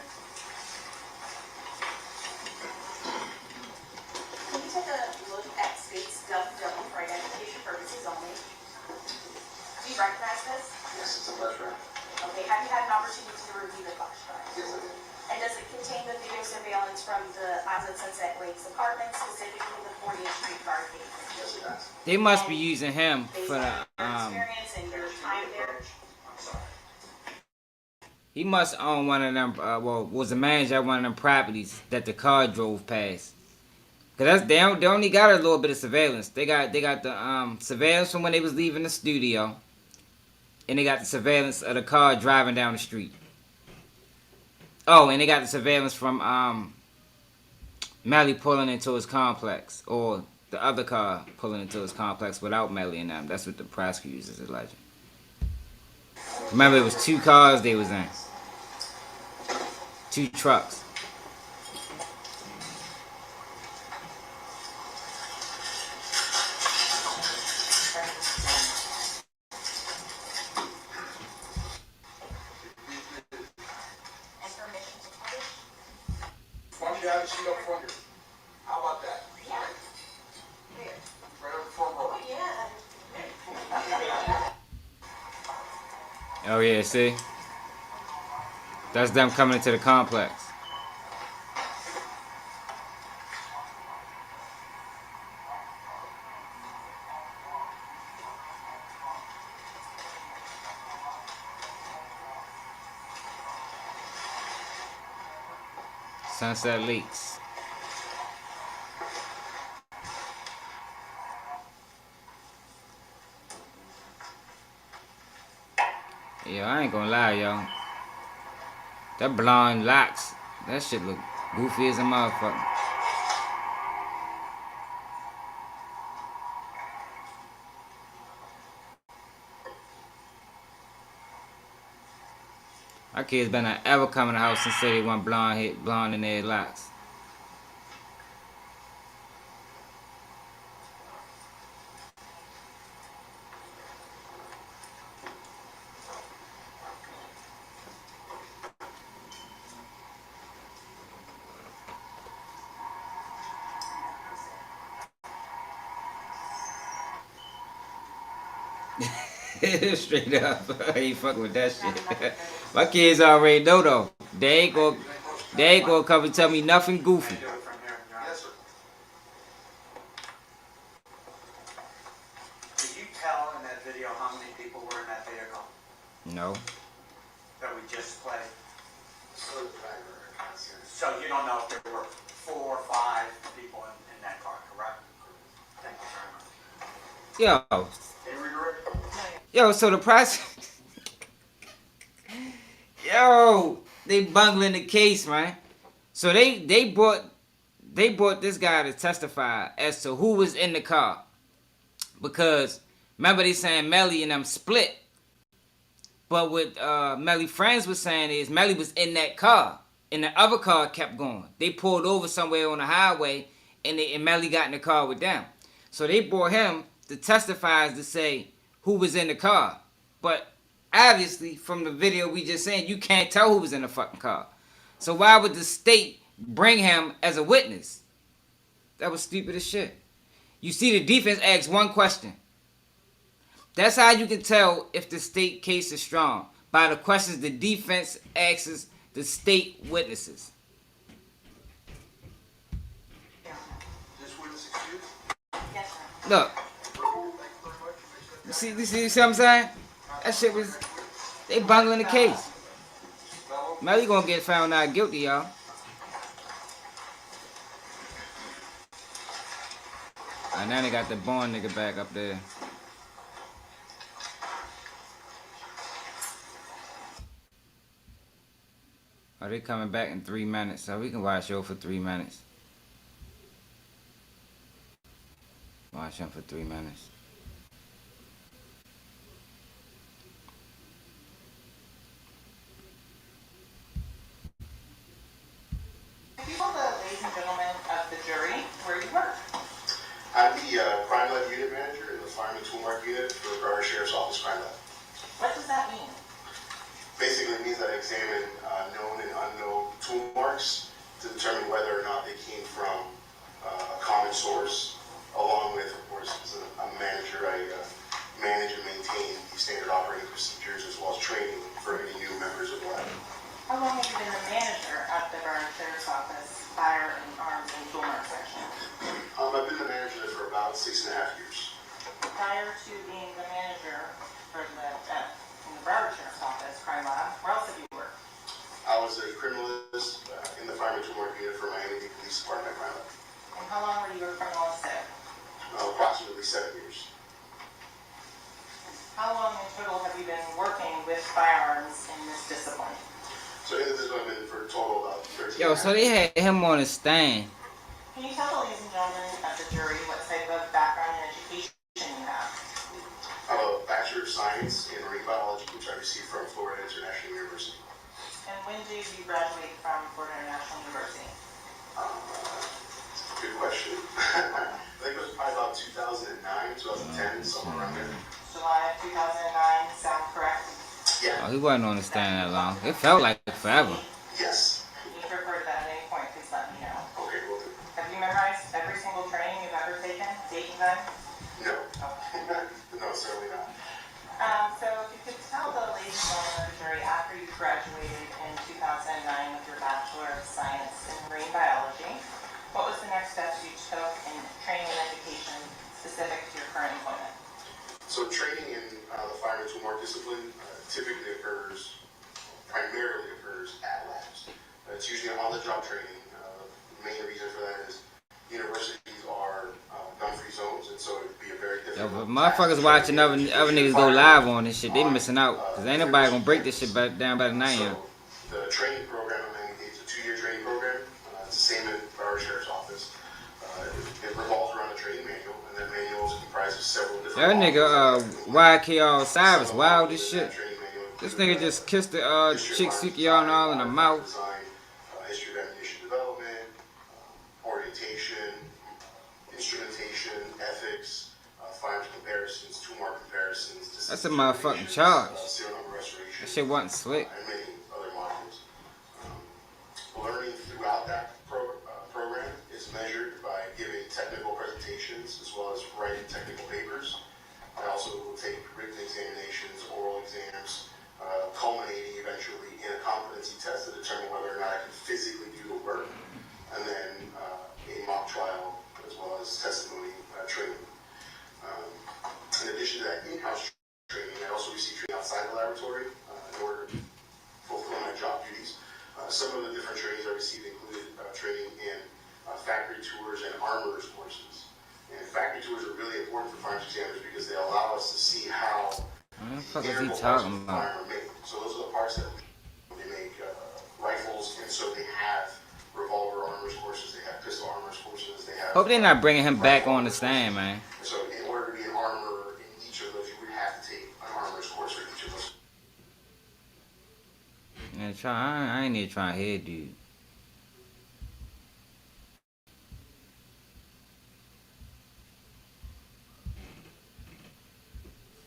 Can you take a look at states JUVY for identification purposes only? Do you recognize this? Yes, it's a flash drive. Okay, have you had an opportunity to review the flash drive? Yes, I did. And does it contain the video surveillance surveillance from the opposite Sunset Lakes apartment, specifically the 40th Street guard case? Yes, it has. They must be using him Based for on the your experience and your time there? I'm sorry. He must own one of them. Well, was the manager at one of them properties that the car drove past. Cause they only got a little bit of surveillance. They got the surveillance from when they was leaving the studio, and they got the surveillance of the car driving down the street. Oh, and they got the surveillance from Melly pulling into his complex, or the other car pulling into his complex without Melly and them. That's what the prosecutors is alleging. Remember, it was 2 cars they was in. 2 trucks. And permission to publish? Why don't you have a seat up front here? How about that? Yeah. Where? Right on the front row. Oh, yeah. Oh yeah, see? That's them coming into the complex. Sunset Lakes. Yo, I ain't gonna lie, yo. That blonde locks, that shit look goofy as a motherfucker. My kids better not ever come in the house and say they want blonde in their locks. Straight up, I ain't fucking with that shit. My kids already know though. They ain't gonna come and tell me nothing goofy. Yes, sir. Did you tell in that video how many people were in that vehicle No. that we just played? So the driver, So you don't know if there were 4 or 5 people in that car, correct? Thank you very much. Yo. Can you redirect? Yo, so the price. Yo, they bungling the case, man. So they brought this guy to testify as to who was in the car. Because remember they saying Melly and them split. But what Melly friends was saying is Melly was in that car. And the other car kept going. They pulled over somewhere on the highway and Melly got in the car with them. So they brought him to testify to say who was in the car. But obviously, from the video we just seen, you can't tell who was in the fucking car. So why would the state bring him as a witness? That was stupid as shit. You see, the defense asks one question. That's how you can tell if the state case is strong. By the questions the defense asks the state witnesses. This witness excused? Yes, sir. Look. You see what I'm saying? That shit was... They bungling the case. Melly gonna get found out guilty, y'all. And now they got the born nigga back up there. Oh, they coming back in 3 minutes, so we can watch yo for 3 minutes. Watch him for 3 minutes. If you told the ladies and gentlemen of the jury where you work. I'm the crime lab unit manager in the Fireman Toolmark unit for the Broward Sheriff's Office Crime Lab. What does that mean? Basically, it means that I examine known and unknown tool marks to determine whether or not they came from a common source, along with, of course, as a manager, I manage and maintain the standard operating procedures as well as training for any new members of the lab. How long have you been the manager at the Broward Sheriff's Office by about 6.5 years. Prior to being the manager for in the Broward Sheriff's Office, crime lab, where else have you worked? I was a criminalist in the Fireman's Homework Unit for Miami Police Department crime lab. And how long were you a criminalist there? Approximately 7 years. How long in total have you been working with firearms in this discipline? So in this I've been for a total about 13 Yo, so they had him on the stand. Can you tell the ladies and gentlemen at the jury what type of background and education you have? I have a Bachelor of Science in Marine Biology, which I received from Florida International University. And when did you graduate from Florida International University? Good question. I think it was probably about 2009, 2010, somewhere around there. July of 2009, sound correct? Yeah. Oh, he wasn't on the stand that long. It felt like forever. Yes. If you need to refer to that at any point, please let me know. Okay, will do. Have you memorized every single training you've ever taken, date and time? No. No, certainly not. So if you could tell the ladies and gentlemen of the jury, after you graduated in 2009 with your Bachelor of Science in Marine Biology, what was the next steps you took in training and education specific to your current employment? So training in the Fireman's Homework discipline primarily occurs at labs. It's usually on-the-job training. The main reason for that is universities are gun-free zones, and so it would be a very Yo, difficult. but motherfuckers watching other niggas go live on this shit, they missing out. Cause ain't nobody gonna break this shit down by the 9 year. So the training program, it's a 2-year training program. It's the same at Broward Sheriff's Office. It revolves around a training manual, and that manual is comprised of several different. That nigga, YK Cyrus, wild as shit. Training manual This nigga just kissed the chick Sukiya and all in the mouth. Design, history of ammunition development, orientation, instrumentation, ethics, firearms comparisons, two-mark comparisons. That's a motherfucking charge. Serial number restoration. That shit wasn't slick. And many other modules. Learning throughout that program is measured by giving technical presentations as well as writing technical papers. I also will take written examinations, oral exams, culminating eventually in a competency test to determine whether or not I can physically do the work, and then a mock trial as well as testimony training. In addition to that in-house training, I also receive training outside the laboratory in order to fulfill my job duties. Some of the different trainings I received included training in factory tours and armorers courses. And factory tours are really important for firearms examiners because they allow us to see how What the fuck is he integral parts talking of the about? firearm are made. So those are the parts that they make rifles, and so they have revolver armorers courses, they have pistol armorers courses, they have. Hope they're not bringing him back on the stand, man. So in order to be an armorer in each of those, you would have to take an armorer's course for each of those. Man, I ain't even trying to hear, dude.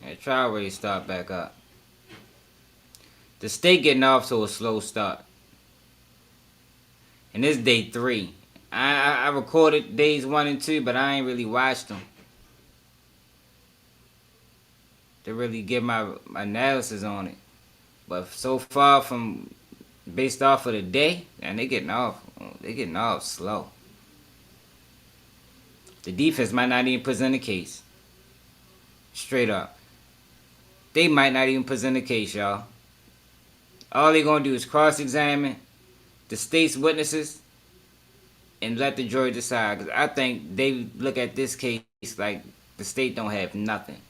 Yeah, try where you start back up. The state getting off to a slow start. And this day 3. I recorded days 1 and 2, but I ain't really watched them to really give my analysis on it. But so far from based off of the day, and they getting off slow. The defense might not even present a case. Straight up. They might not even present a case, y'all. All they gonna do is cross-examine the state's witnesses and let the jury decide. Because I think they look at this case like the state don't have nothing.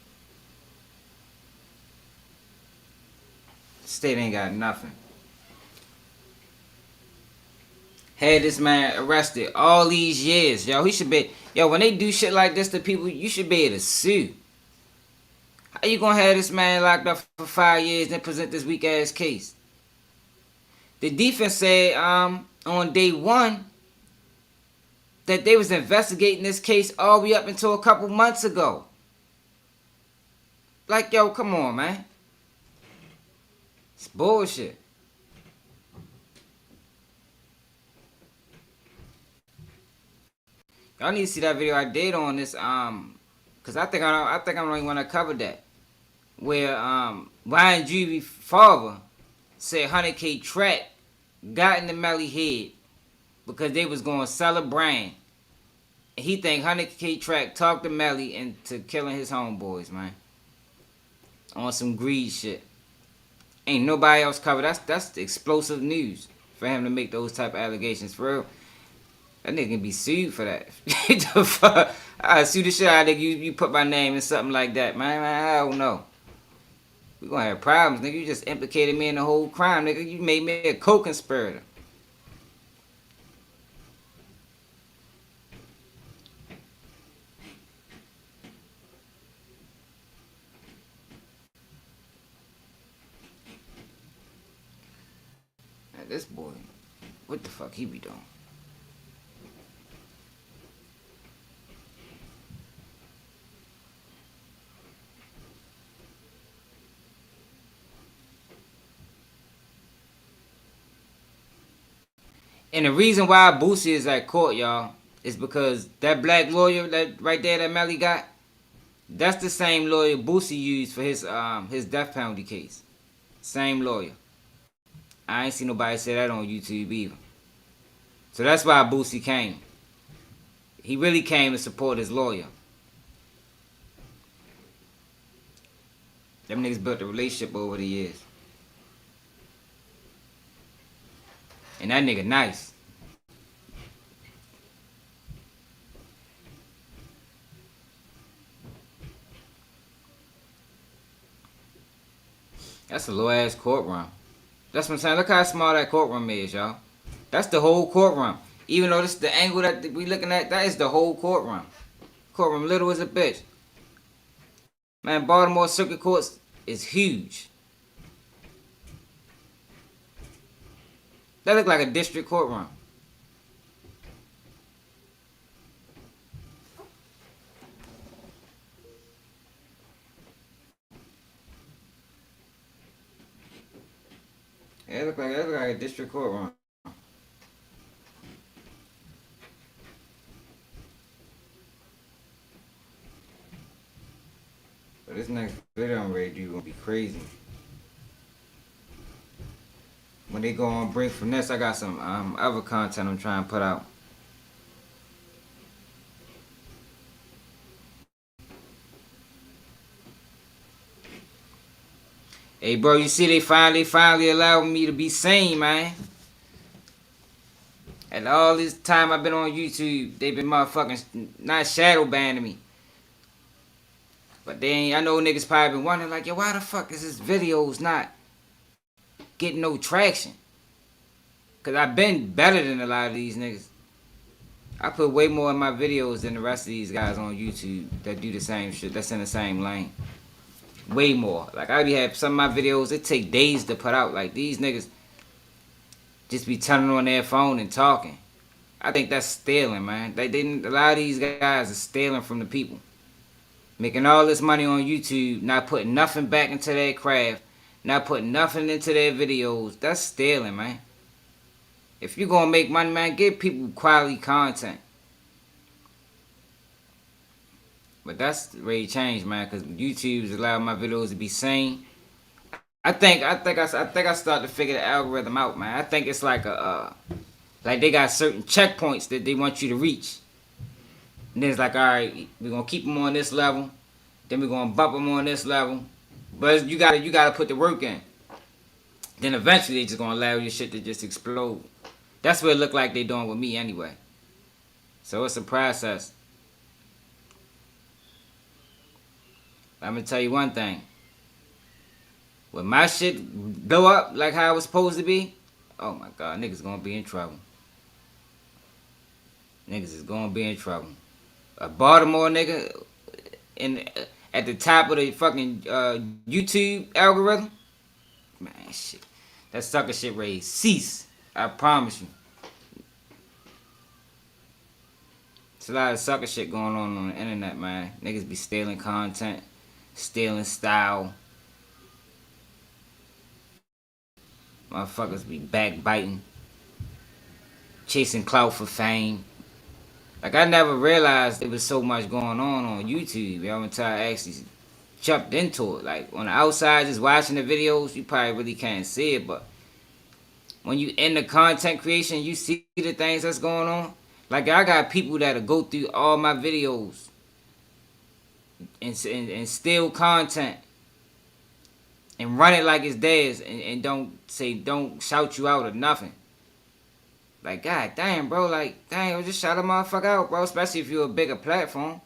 The state ain't got nothing. Had this man arrested all these years, yo. He should be, yo, when they do shit like this to people, you should be able to sue. How you gonna have this man locked up for 5 years and present this weak ass case? The defense said on day 1 that they was investigating this case all the way up until a couple months ago. Like, yo, come on, man. It's bullshit. Y'all need to see that video I did on this, cause I think I'm the only one that covered that. Where Ynw father said 100K track got in the Melly head because they was gonna sell a brand He think 100K Track talked to Melly into killing his homeboys, man. On some greed shit. Ain't nobody else covered. That's explosive news for him to make those type of allegations. For real. That nigga can be sued for that. The fuck? I sue the shit out of nigga. You put my name in something like that, man. I don't know. We gonna have problems, nigga. You just implicated me in the whole crime, nigga. You made me a co-conspirator. Now, this boy, what the fuck he be doing? And the reason why Boosie is at court, y'all, is because that black lawyer that right there that Melly got, that's the same lawyer Boosie used for his death penalty case. Same lawyer. I ain't seen nobody say that on YouTube either. So that's why Boosie came. He really came to support his lawyer. Them niggas built a relationship over the years. And that nigga nice. That's a low ass courtroom. That's what I'm saying. Look how small that courtroom is, y'all. That's the whole courtroom. Even though this is the angle that we looking at, that is the whole courtroom. Courtroom little as a bitch. Man, Baltimore Circuit Courts is huge. That look like a district courtroom. Yeah, it look like a district courtroom. But this next video I'm ready to do gonna be crazy. When they go on break from this, I got some other content I'm trying to put out. Hey, bro, you see they finally allowed me to be sane, man. And all this time I've been on YouTube, they've been motherfucking not shadow banning me. But they ain't, I know niggas probably been wondering like, yo, why the fuck is this videos not getting no traction? Cause I've been better than a lot of these niggas. I put way more in my videos than the rest of these guys on YouTube that do the same shit, that's in the same lane. Way more. Like I be have some of my videos, it take days to put out. Like these niggas just be turning on their phone and talking. I think that's stealing, man. A lot of these guys are stealing from the people. Making all this money on YouTube, not putting nothing back into their craft, not putting nothing into their videos. That's stealing, man. If you're gonna make money, man, give people quality content. But that's really changed, man, because YouTube's allowed my videos to be seen. I think I started to figure the algorithm out, man. I think it's like like they got certain checkpoints that they want you to reach. And then it's like, all right, we're gonna keep them on this level, then we're gonna bump them on this level. But you gotta put the work in. Then eventually they just gonna allow your shit to just explode. That's what it look like they doing with me anyway. So it's a process. I'm gonna tell you one thing. When my shit blow up like how it was supposed to be, oh my God, niggas gonna be in trouble. Niggas is gonna be in trouble. A Baltimore nigga at the top of the fucking YouTube algorithm, man, shit, that sucker shit ready to cease. I promise you. There's a lot of sucker shit going on the internet, man. Niggas be stealing content, stealing style. Motherfuckers be backbiting, chasing clout for fame. Like, I never realized there was so much going on YouTube, yo, until I actually jumped into it. Like, on the outside, just watching the videos, you probably really can't see it, but when you in the content creation, you see the things that's going on. Like, I got people that'll go through all my videos and steal content and run it like it's theirs and don't shout you out or nothing. Like, god damn, bro. Like, damn, just shout a motherfucker out, bro. Especially if you're a bigger platform.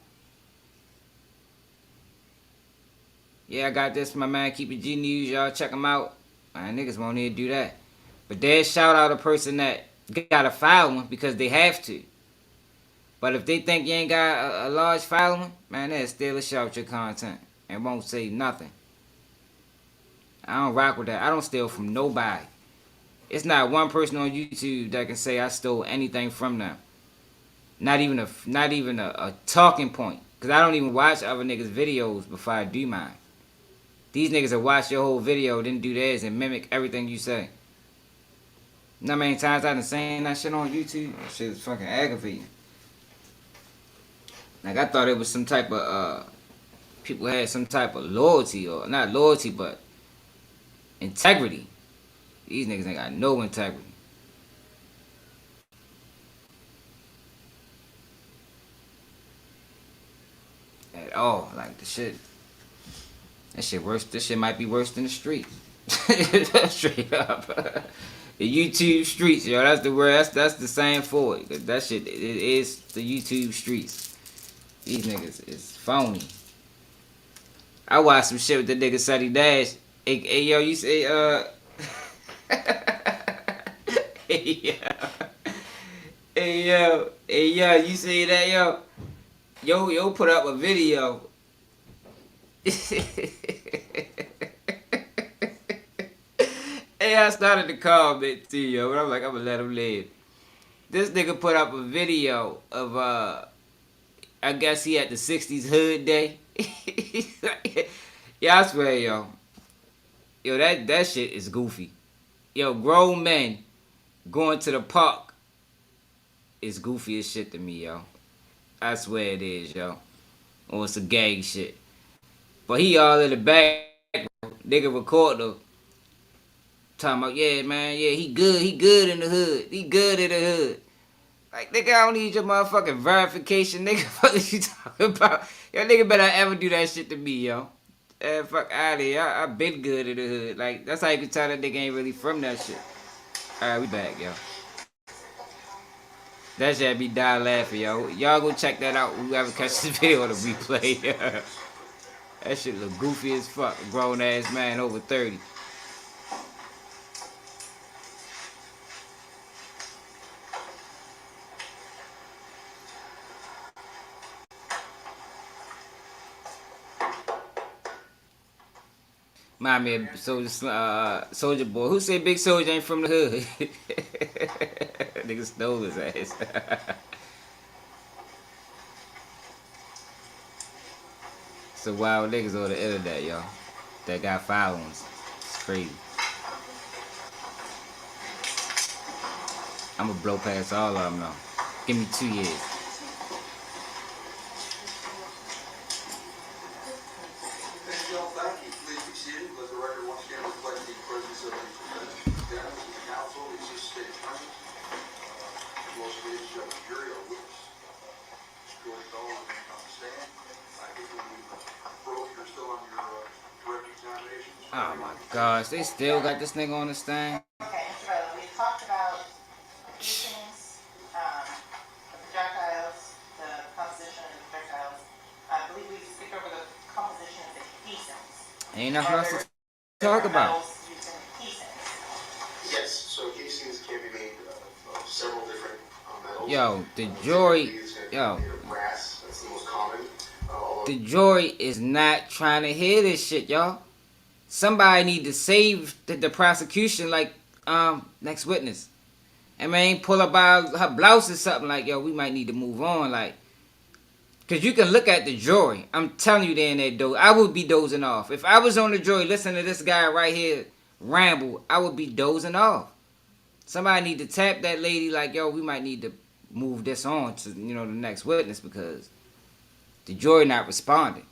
Yeah, I got this from my man, Keep It G News. Y'all check him out. Man, niggas won't need to do that. But they shout out a person that got a following because they have to. But if they think you ain't got a large following, man, they'll still shout your content and won't say nothing. I don't rock with that. I don't steal from nobody. It's not one person on YouTube that can say I stole anything from them. Not even a talking point. Because I don't even watch other niggas' videos before I do mine. These niggas will watch your whole video, then do theirs and mimic everything you say. You know how many times I done saying that shit on YouTube? That shit is fucking aggravating. Like, I thought it was some type of, people had some type of loyalty, or not loyalty, but integrity. These niggas ain't got no integrity. At all. Like, that shit worse. This shit might be worse than the streets. Straight up. The YouTube streets, yo. That's the word. That's the saying for it. 'Cause that shit, it is the YouTube streets. These niggas is phony. I watched some shit with the nigga Sunny Dash. Hey, yo, you say, Hey, yo, you see that, yo? Yo, put up a video. Hey, I started to comment too, yo, but I'm like, I'm gonna let him live. This nigga put up a video of, I guess he had the 60s hood day. Yeah, I swear, yo. Yo, that shit is goofy. Yo, grown men going to the park is goofy as shit to me, yo. I swear it is, yo. Or it's a gang shit. But he all in the back, nigga record the talking about, yeah, man, yeah, he good in the hood. He good in the hood. Like, nigga, I don't need your motherfucking verification, nigga. What is you talking about? Yo, nigga better ever do that shit to me, yo. Fuck out of here. I been good in the hood. Like, that's how you can tell that nigga ain't really from that shit. Alright, we back, yo. That shit be dying laughing, yo. Y'all go check that out. Whoever catch this video on the replay. That shit look goofy as fuck. A grown ass man over 30. My man, Soldier Boy. Who said Big Soldier ain't from the hood? Nigga stole his ass. So wild niggas on the internet, yo. That got followings. It's crazy. I'ma blow past all of them now. Give me 2 years. Oh my gosh, they still got this nigga on the stand. Okay, so we talked about casings, the projectiles, the composition of the projectiles. I believe we skipped over the composition of the casings. Ain't nothing else to talk about. Used in casings. Yes, so casings can be made of several different metals. Yo, the jury, yo. Brass, that's the most common. The jury is not trying to hear this shit, y'all. Somebody need to save the prosecution like next witness. And man, pull up her blouse or something like, yo, we might need to move on, like. Cause you can look at the jury. I'm telling you, they in that doze. I would be dozing off. If I was on the jury listening to this guy right here ramble, I would be dozing off. Somebody need to tap that lady like, yo, we might need to move this on to, the next witness because the jury not responding.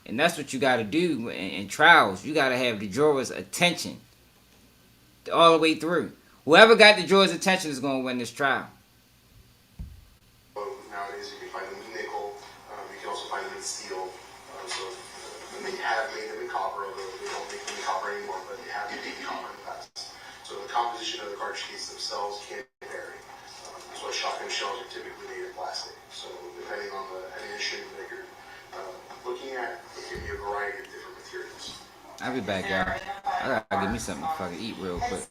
And that's what you got to do in trials. You got to have the jurors' attention all the way through. Whoever got the jurors' attention is going to win this trial. is you can find them in nickel, you can also find them in steel. And they have made them in copper, although they don't make them in copper anymore, but they have made them in copper in the past. So the composition of the cartridge cases themselves can vary. That's why shotgun shells are typically made of plastic. So depending on the ammunition that you're looking at, it can be a variety of different materials. I'll be back, y'all. I gotta give me something to fucking eat real quick.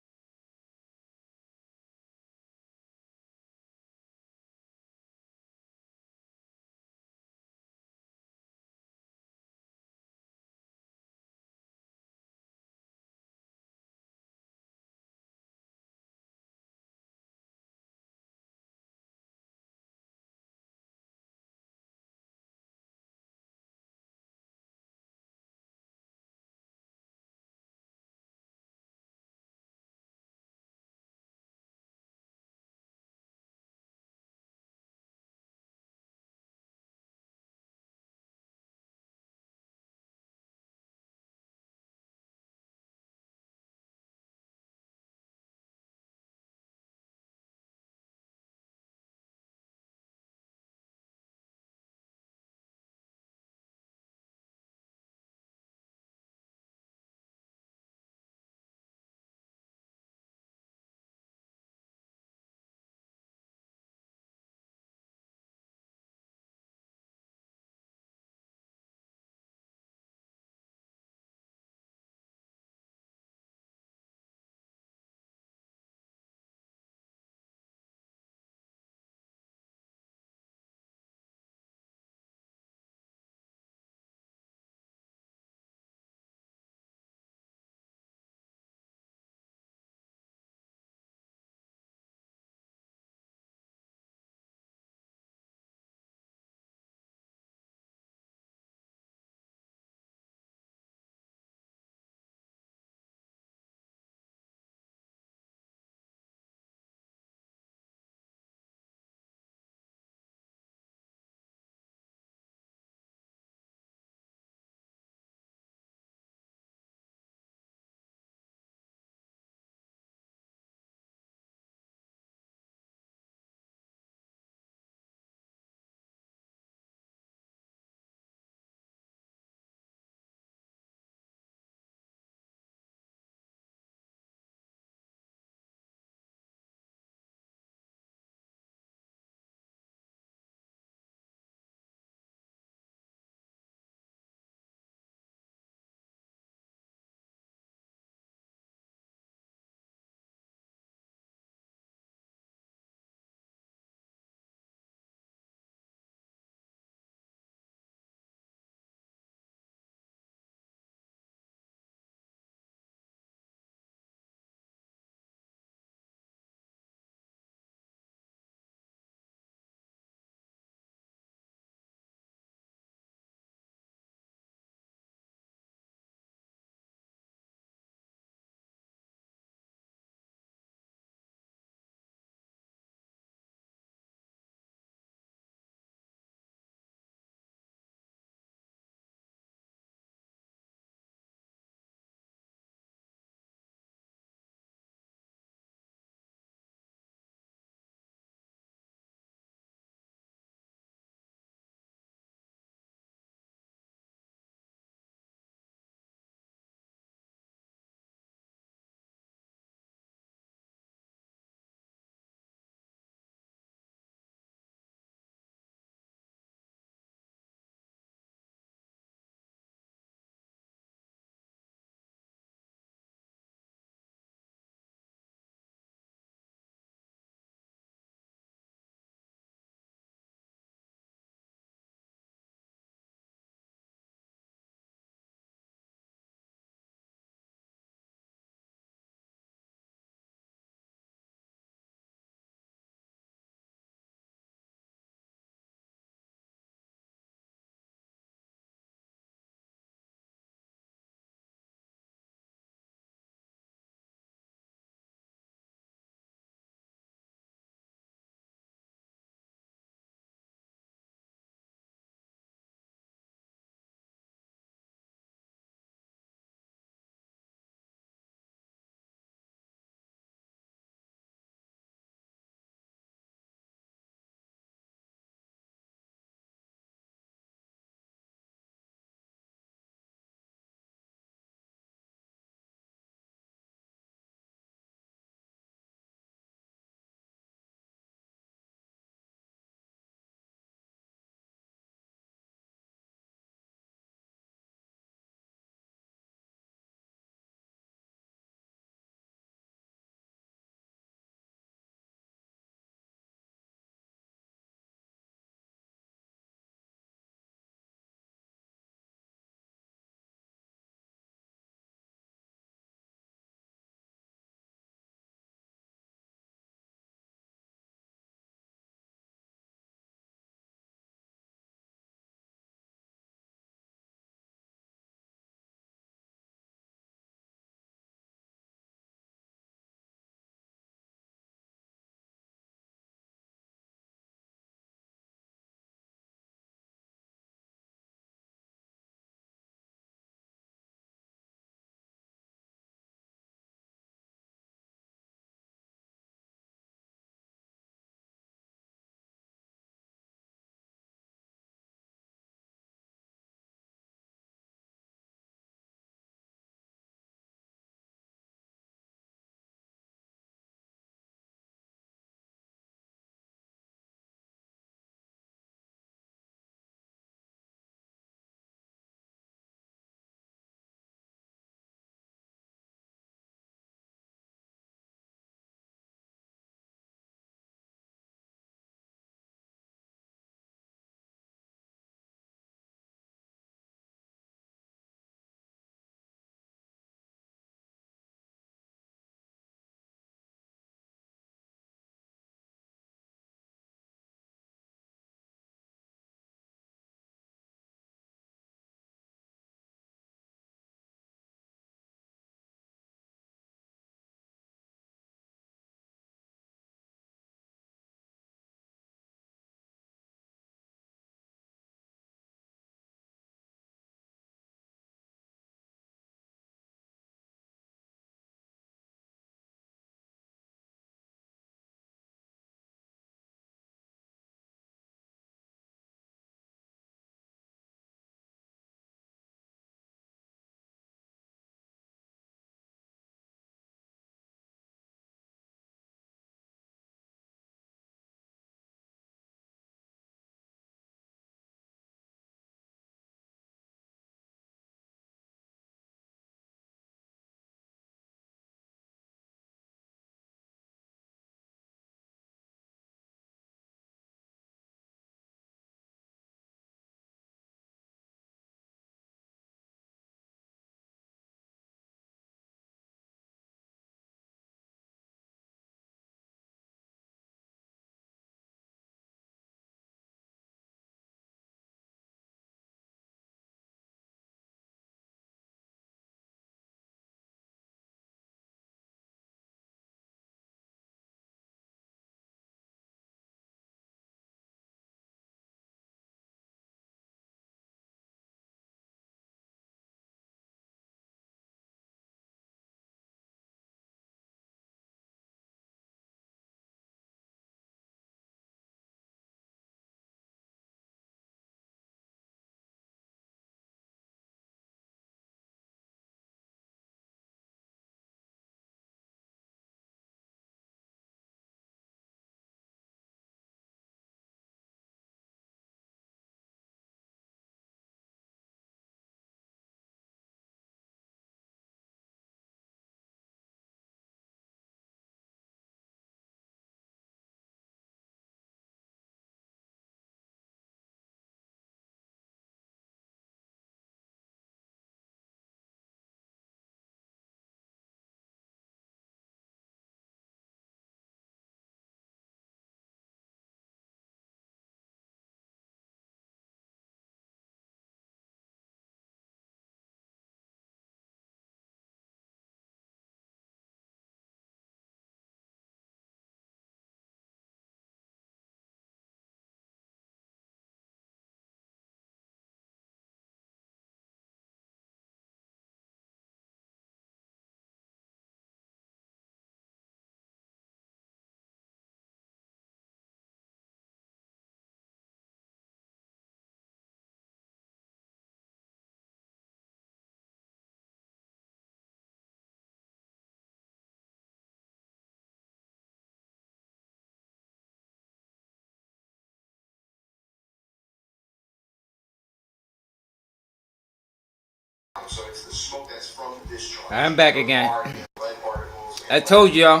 smoke that's from the discharge. I'm back again. Are lead particles and I told y'all.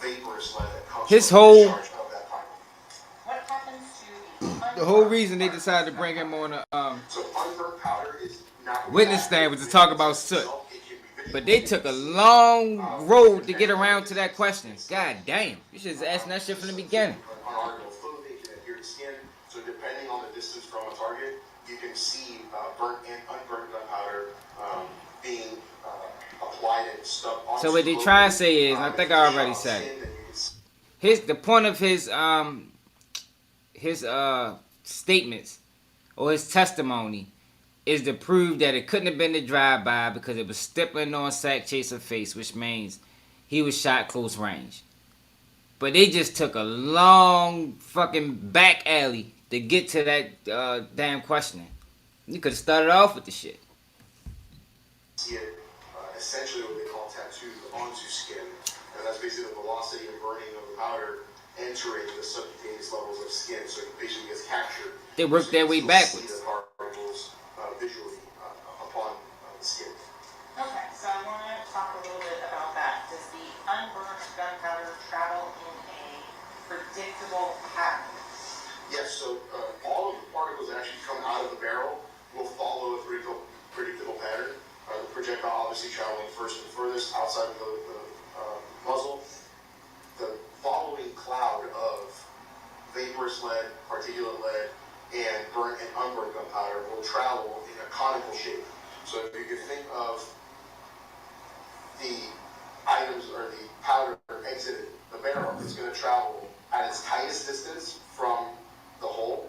Vaporous lead that comes His from the whole discharge of that pipe. What happens to the whole reason they decided to bring him on a So unburnt powder is not witness stand was to talk about soot. But they took a long road to get around to that question. God damn. You should have asked that shit from the beginning. On article of clothing can adhere to skin. So depending on the distance from a target, you can see burnt and unburnt gunpowder being applied and stuck on. So what they try to say is, and I think I already said it. The point of his statements or his testimony is to prove that it couldn't have been the drive-by because it was stippling on SACKCHASER's face, which means he was shot close range. But they just took a long fucking back alley to get to that damn questioning. You could have started off with the shit. See it essentially what they call tattooed onto skin, and that's basically the velocity and burning of the powder entering the subcutaneous levels of skin, so it basically gets captured. They work their way backwards. See the particles visually upon the skin. Okay, so I want to talk a little bit about that. Does the unburnt gunpowder travel in a predictable pattern? Yes, so all of the particles that actually come out of the barrel will follow a predictable pattern. The projectile obviously traveling first and furthest outside of the muzzle. The following cloud of vaporous lead, particulate lead, and burnt and unburnt gunpowder will travel in a conical shape. So if you can think of the items or the powder exited the barrel, it's going to travel at its tightest distance from the hole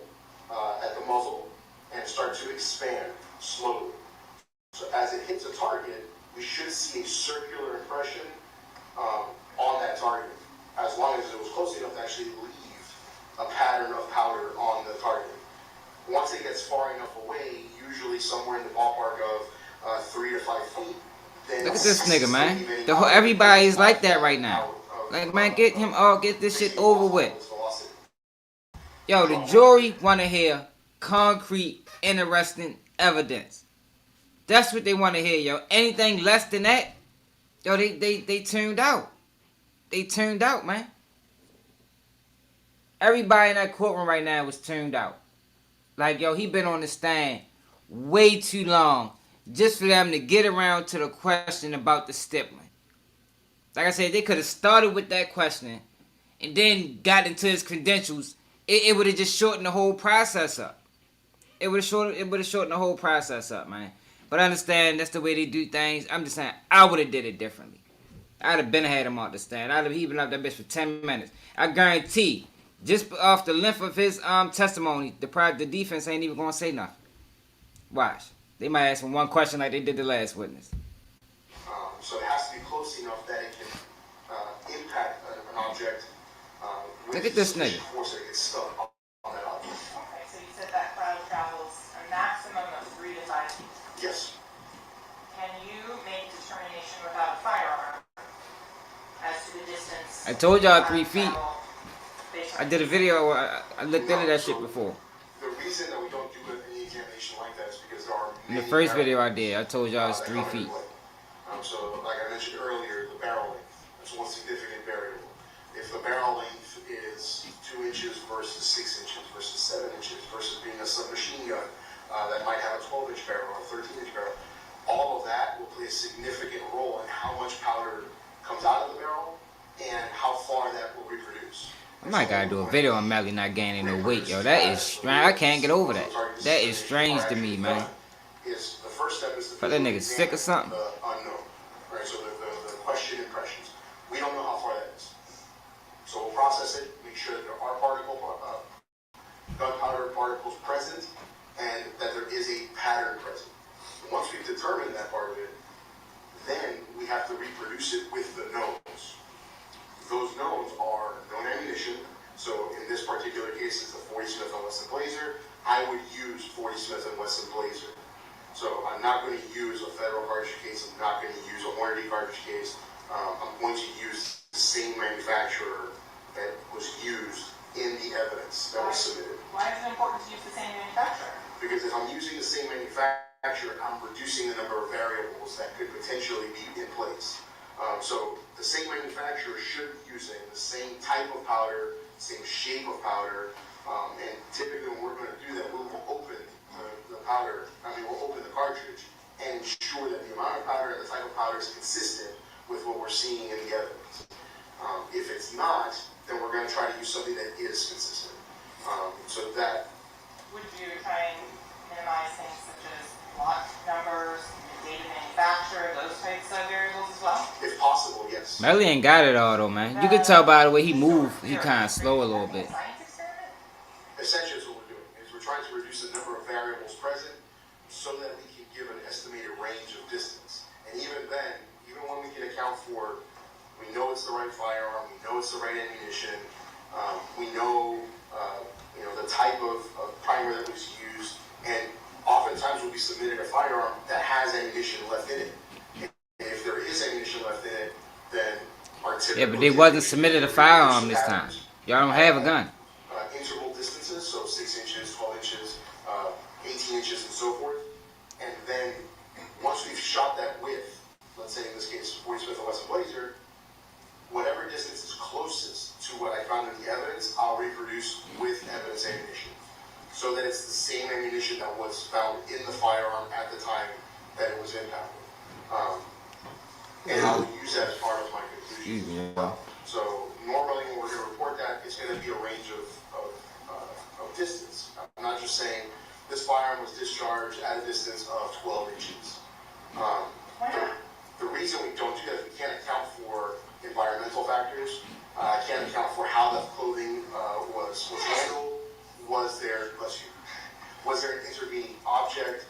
at the muzzle and start to expand slowly. So as it hits a target, we should see a circular impression on that target, as long as it was close enough to actually leave a pattern of powder on the target. Once it gets far enough away, usually somewhere in the ballpark of 3 to 5 feet, then Look at this nigga, man. Everybody is like that right now. Like, man, get this shit over with. Yo, the jury wanna hear concrete, interesting evidence. That's what they wanna hear, yo. Anything less than that, yo, they tuned out. They tuned out, man. Everybody in that courtroom right now was tuned out. Like, yo, he been on the stand way too long just for them to get around to the question about the stippling. Like I said, they could have started with that question and then got into his credentials. It would have just shortened the whole process up. It would have shortened the whole process up, man. But I understand that's the way they do things. I'm just saying, I would have did it differently. I'd have been had him off the stand. He been up that bitch for 10 minutes. I guarantee, just off the length of his testimony, the defense ain't even gonna say nothing. Watch. They might ask him one question like they did the last witness. So it has to be close enough that it can impact an object. Look at this nigga. Force that gets stuck on that object. Okay, so you said that cloud travels a maximum of 3 to 5 feet. Yes. Can you make determination without a firearm as to the distance? I told y'all 3 feet. Based I on did a video where I looked into that shit before. The reason that we don't do any examination like that is because there are In the first video I did, I told y'all it's 3 feet. So, like I mentioned earlier, the barrel length. That's one significant variable. If the barrel length is 2 inches versus 6 inches versus 7 inches versus being a submachine gun that might have a 12-inch barrel or a 13-inch barrel, all of that will play a significant role in how much powder comes out of the barrel and how far that will reproduce. I might gotta do a video on Melly not gaining no weight, yo. That is strange. I can't get over that. That is strange to me, man. Is the first step is But that nigga sick or something. the unknown, right? So the question impressions. We don't know how far that is. So we'll process it, make sure that there are gunpowder particles present, and that there is a pattern present. Once we've determined that part of it, then we have to reproduce it with the knowns. Those knowns are known ammunition. So in this particular case, it's the 40 Smith & Wesson Blazer. I would use 40 Smith & Wesson Blazer. So I'm not going to use a federal cartridge case. I'm not going to use a Hornady cartridge case. I'm going to use the same manufacturer that was used in the evidence that was submitted. Why is it important to use the same manufacturer? Because if I'm using the same manufacturer, I'm reducing the number of variables that could potentially be in place. So the same manufacturer should be using the same type of powder, same shape of powder, and typically when we're going to do that, we will open the powder, we'll open the cartridge and ensure that the amount of powder and the type of powder is consistent with what we're seeing in the evidence. If it's not, then we're going to try to use something that is consistent. So that... Would you try and minimize things such as lot numbers, date of manufacturer, those types of variables as well? If possible, yes. Melly ain't got it all though, man. You can tell by the way he move, he kind of slow a little bit. Essentially, that's what we're doing, is we're trying to reduce the number of variables present so that we can give an estimated range of distance. And even then, even when we can account for, we know it's the right firearm, we know it's the right ammunition, we know, the type of primer that was used, and oftentimes when we submitted a firearm that has ammunition left in it. And if there is ammunition left in it, then our typical... Yeah, but they wasn't submitted a firearm this time. Y'all don't have a gun. Interval distances, so 6 inches, 12 inches, 18 inches, and so forth. And then once we've shot that width, let's say in this case 40 Smith & Wesson Blazer, whatever distance is closest to what I found in the evidence, I'll reproduce with evidence ammunition, so that it's the same ammunition that was found in the firearm at the time that it was impounded. And I'll use that as part of my conclusion. So normally when we're going to report that, it's going to be a range of distance. I'm not just saying this firearm was discharged at a distance of 12 inches. The reason we don't do that is we can't account for environmental factors. Can't account for how the clothing was handled. Was there an intervening object?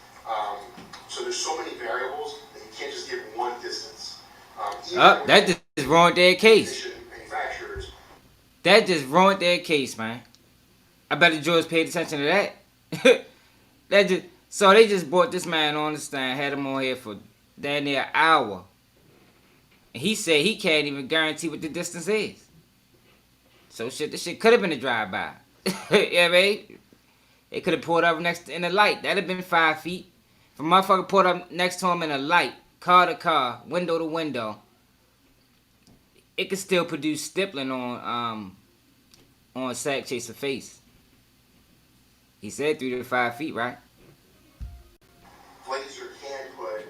So there's so many variables that you can't just give one distance. That just ruined their case. That just ruined their case, man. I bet the jurors paid attention to that. So they just brought this man on the stand, had him on here for damn near an hour. And he said he can't even guarantee what the distance is. So this shit could have been a drive-by. Yeah, man. They could have pulled up next in a light. That'd have been 5 feet. If a motherfucker pulled up next to him in a light, car to car, window to window, it could still produce stippling on SACKCHASER face. He said 3 to 5 feet, right? Blazer can put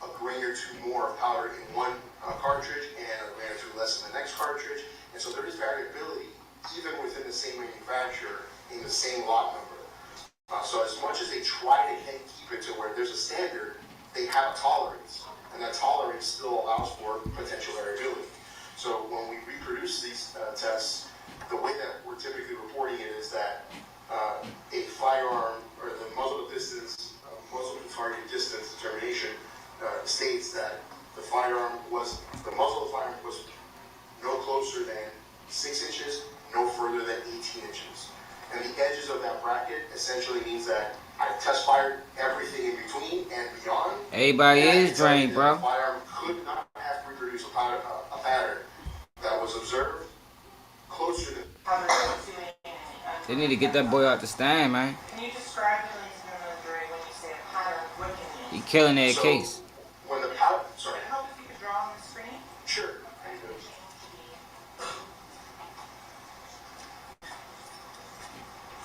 a grain or two more of powder in one cartridge and a grain or two less in the next cartridge. And so there is variability even within the same manufacturer in the same lot number. So as much as they try to keep it to where there's a standard, they have a tolerance. And that tolerance still allows for potential variability. So when we reproduce these tests, the way that we're typically reporting it is that a firearm, or the muzzle to target distance determination states that the muzzle of the firearm was no closer than 6 inches, no further than 18 inches. And the edges of that bracket essentially means that I've test fired everything in between and beyond. Everybody is drained, bro. The firearm could not have reproduced a pattern that was observed closer than... They need to get that boy out the stand, man. Can you describe the jury when you say a pattern? What can you mean? He killing their case. When the powder... Sorry. Would it help if you could draw on the screen? Sure.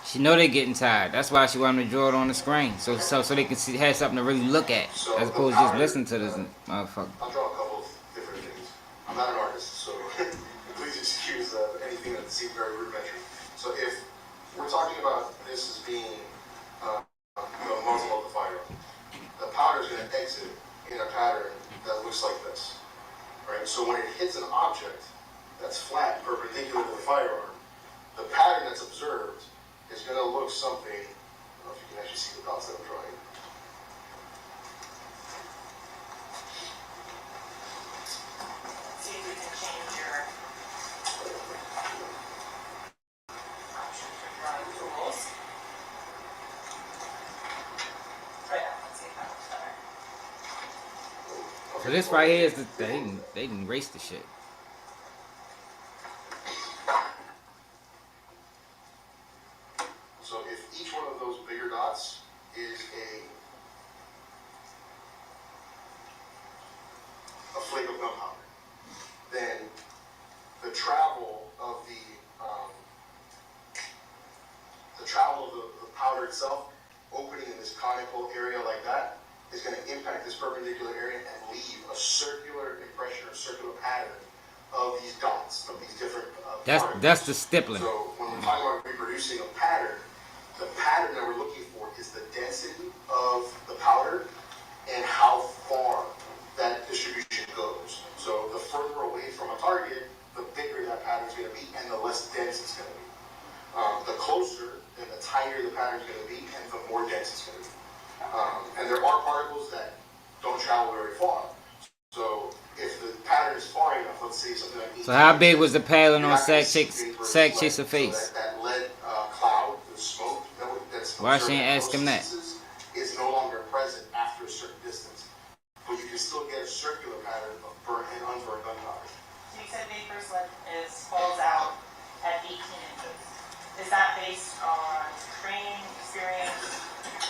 She know they getting tired. That's why she wanted to draw it on the screen, so they can have something to really look at, as opposed to just listen to this motherfucker. I'll draw a couple of different things. I'm not an artist, so please excuse anything that seems very rudimentary. So if we're talking about this as being the muzzle of the firearm, the powder is going to exit in a pattern that looks like this, right? So when it hits an object that's flat, perpendicular to the firearm, the pattern that's observed is going to look something. I don't know if you can actually see the dots that I'm drawing. See if we can change your options for drawing tools. Right now, let's see if that looks better. So this right here is they can erase the shit. So if each one of those bigger dots is a powder itself opening in this conical area like that is going to impact this perpendicular area and leave a circular impression or circular pattern of these dots, of these different particles. That's the stippling. So when we're talking about reproducing a pattern, the pattern that we're looking for is the density of the powder and how far that distribution goes. So the further away from a target, the bigger that pattern is going to be and the less dense it's going to be. The closer and the tighter the pattern is going to be and the more dense it's going to be. And there are particles that don't travel very far. So if the pattern is far enough, let's say something like... So how big was the pattern on SACKCHASER face? So that lead cloud, the smoke, that's... Why she ain't ask him that? ...is no longer present after a certain distance. But you can still get a circular pattern of burnt and unburned gunpowder. So you said vapor slip falls out at 18 inches. Is that based on training experience?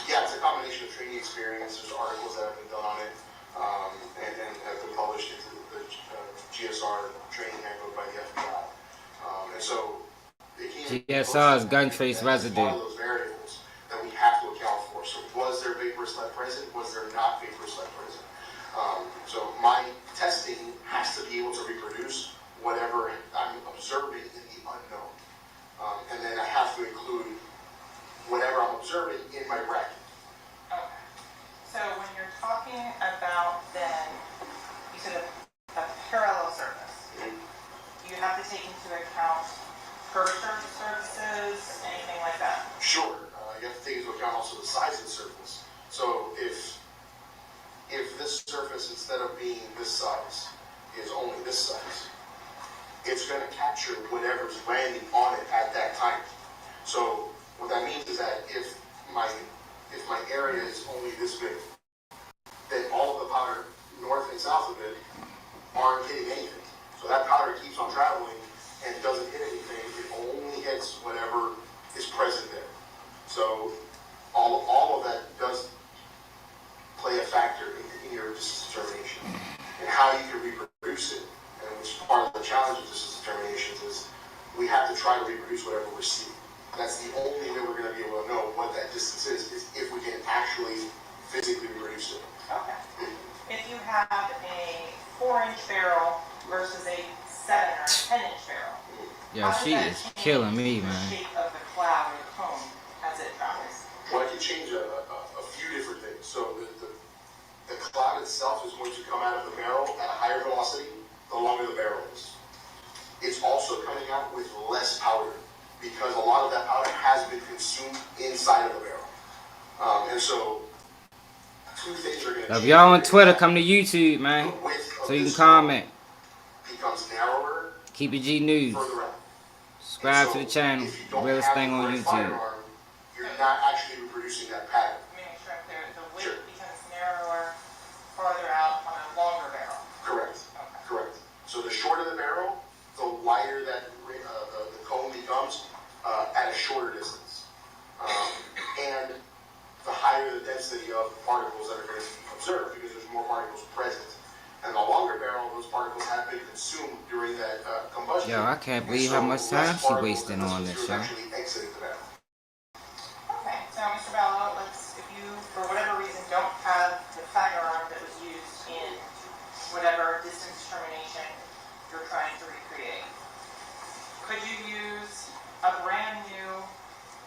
Yeah, it's a combination of training experience. There's articles that have been done on it and have been published into the GSR training handbook by the FBI. And so GSR is gun trace residue. One of those variables that we have to account for. So was there vapor slip present? Was there not vapor slip present? So my testing has to be able to reproduce whatever I'm observing in the unknown. And then I have to include whatever I'm observing in my bracket. Okay. So when you're talking about then, you said a parallel surface, you have to take into account curved surfaces, anything like that? Sure. You have to take into account also the size of the surface. So if this surface, instead of being this size, is only this size, it's going to capture whatever's landing on it at that time. So what that means is that if my area is only this big, then all of the powder north and south of it aren't hitting anything. So that powder keeps on traveling and doesn't hit anything. It only hits whatever is present there. So all of that does play a factor in your distance determination and how you can reproduce it. And which part of the challenge of distance determinations is we have to try to reproduce whatever we're seeing. That's the only way we're going to be able to know what that distance is if we can actually physically reproduce it. Okay. If you have a 4-inch barrel versus a 7 or 10-inch barrel, Yo, she is killing me, man. the shape of the cloud or cone as it travels? Well, I can change a few different things. So the cloud itself is going to come out of the barrel at a higher velocity the longer the barrel is. It's also coming out with less powder because a lot of that powder has been consumed inside of the barrel. And so two things are going to change. If y'all on Twitter, come to YouTube, man, so you can comment. Becomes narrower. Keep it G News. Further out. Subscribe to the channel. Realest thing on YouTube. Firearm, you're not actually reproducing that pattern. Let me make sure I'm clear. The width becomes narrower, farther out on a longer barrel. Correct. Okay. Correct. So the shorter the barrel, the wider that the cone becomes at a shorter distance. And the higher the density of the particles that are going to be observed because there's more particles present. And the longer barrel, those particles have been consumed during that combustion. Yo, I can't believe how much time she wasting on this, yo. Actually exiting the barrel. Okay, so Mr. Bello, if you, for whatever reason, don't have the firearm that was used in whatever distance determination you're trying to recreate, could you use a brand new,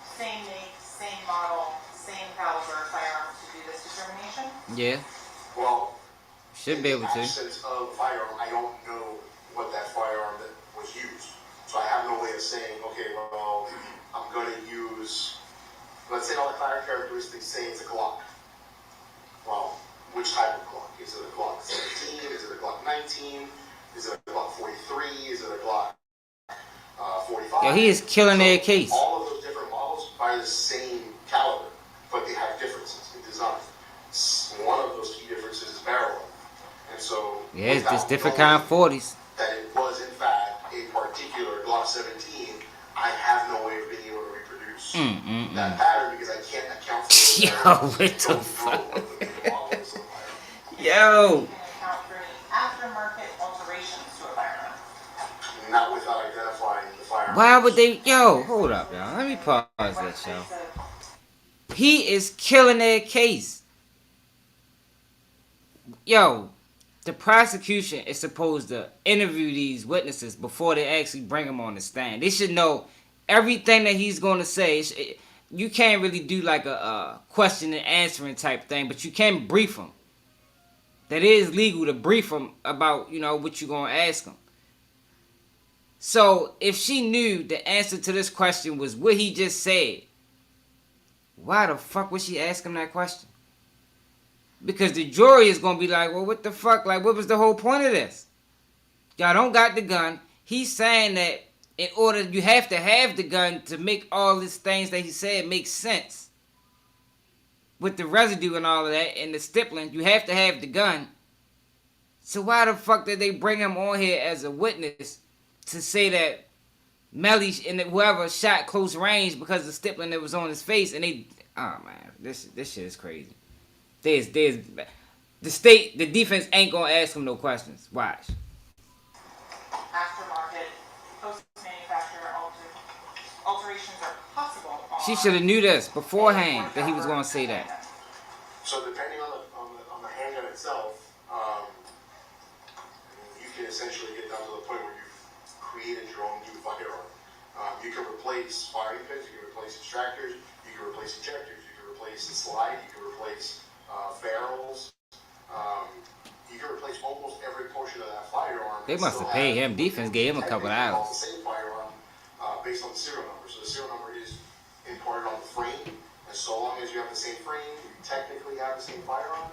same make, same model, same caliber firearm to do this determination? Yeah. Well, should be able to. In the absence of the firearm, I don't know what that firearm that was used. So I have no way of saying, okay, well, I'm going to use, let's say all the characteristics say it's a Glock. Well, which type of Glock? Is it a Glock 17? Is it a Glock 19? Is it a Glock 43? Is it a Glock 45? Yo, he is killing their case. All of those different models are the same caliber, but they have differences in design. One of those key differences is barrel length. And so, yeah, it's just different kind of 40s. That it was in fact a particular Glock 17. I have no way of being able to reproduce that pattern because I can't account for it. Yo, what the fuck? Yo. You can account for any aftermarket alterations to a firearm. Not without identifying the firearm. Why would they? Yo, hold up, y'all. Let me pause this, yo. He is killing their case. Yo, the prosecution is supposed to interview these witnesses before they actually bring them on the stand. They should know everything that he's going to say. You can't really do like a question and answering type thing, but you can brief them. That is legal to brief them about, what you're going to ask them. So, if she knew the answer to this question was what he just said, why the fuck would she ask him that question? Because the jury is going to be like, well, what the fuck? Like, what was the whole point of this? Y'all don't got the gun. He's saying that in order, you have to have the gun to make all these things that he said make sense. With the residue and all of that and the stippling, you have to have the gun. So why the fuck did they bring him on here as a witness to say that Melly and whoever shot close range because of the stippling that was on his face? And they, oh man, this shit is crazy. The defense ain't gonna ask him no questions. Watch. Aftermarket, post-manufacturer alterations are possible. She should have knew this beforehand that he was gonna say that. So depending on the handgun itself, you can essentially get down to the point where you've created your own new firearm. You can replace firing pins, you can replace extractors, you can replace ejectors, you can replace the slide, you can replace barrels. You can replace almost every portion of that firearm. They must have paid him. Defense gave him a couple of hours. The same firearm based on the serial number. So the serial number is imported on the frame, and so long as you have the same frame, you technically have the same firearm.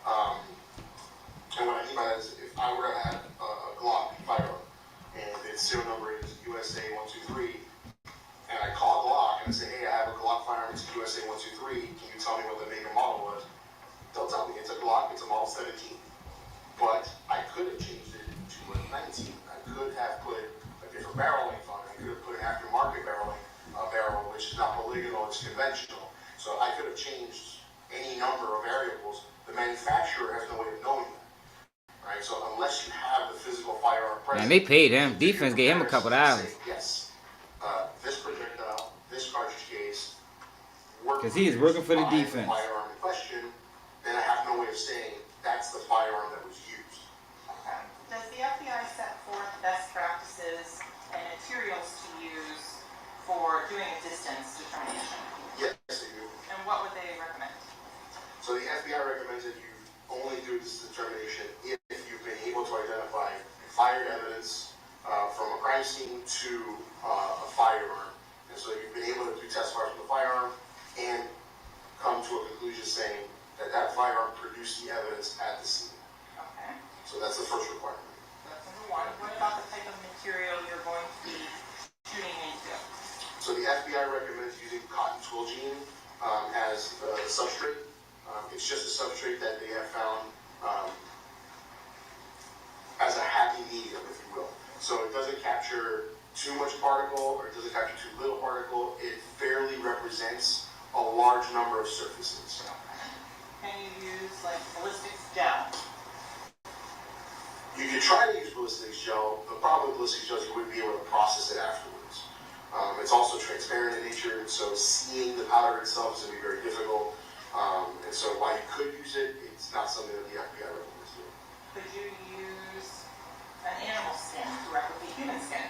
And what I mean by that is, if I were to have a Glock firearm, and its serial number is USA 123, and I call Glock and I say, hey, I have a Glock firearm, it's USA 123, can you tell me what the make and model was? They'll tell me it's a Glock, it's a model 17. But I could have changed it to a 19. I could have put a different barrel length on it. I could have put an aftermarket barrel, which is not polygonal, it's conventional. So I could have changed any number of variables. The manufacturer has no way of knowing that. Right? So unless you have the physical firearm present. Man, they paid him. Defense gave him a couple of hours. Yes. This projectile, this cartridge case, because he is working for the defense. Firearm in question, then I have no way of saying that's the firearm that was used. Okay. Does the FBI set forth best practices and materials to use for doing a distance determination? Yes, they do. And what would they recommend? So the FBI recommends that you only do this determination if you've been able to identify fired evidence from a crime scene to a firearm. And so you've been able to do test fires from the firearm and come to a conclusion saying that that firearm produced the evidence at the scene. Okay. So that's the first requirement. That's number one. What about the type of material you're going to be shooting into? So the FBI recommends using cotton twill jean as a substrate. It's just a substrate that they have found as a happy medium, if you will. So it doesn't capture too much particle or it doesn't capture too little particle. It fairly represents a large number of surfaces. Can you use like ballistics gel? You could try to use ballistics gel. The problem with ballistics gel is you wouldn't be able to process it afterwards. It's also transparent in nature, so seeing the powder itself is going to be very difficult. And so while you could use it, it's not something that the FBI recommends doing. Could you use an animal skin to replicate human skin?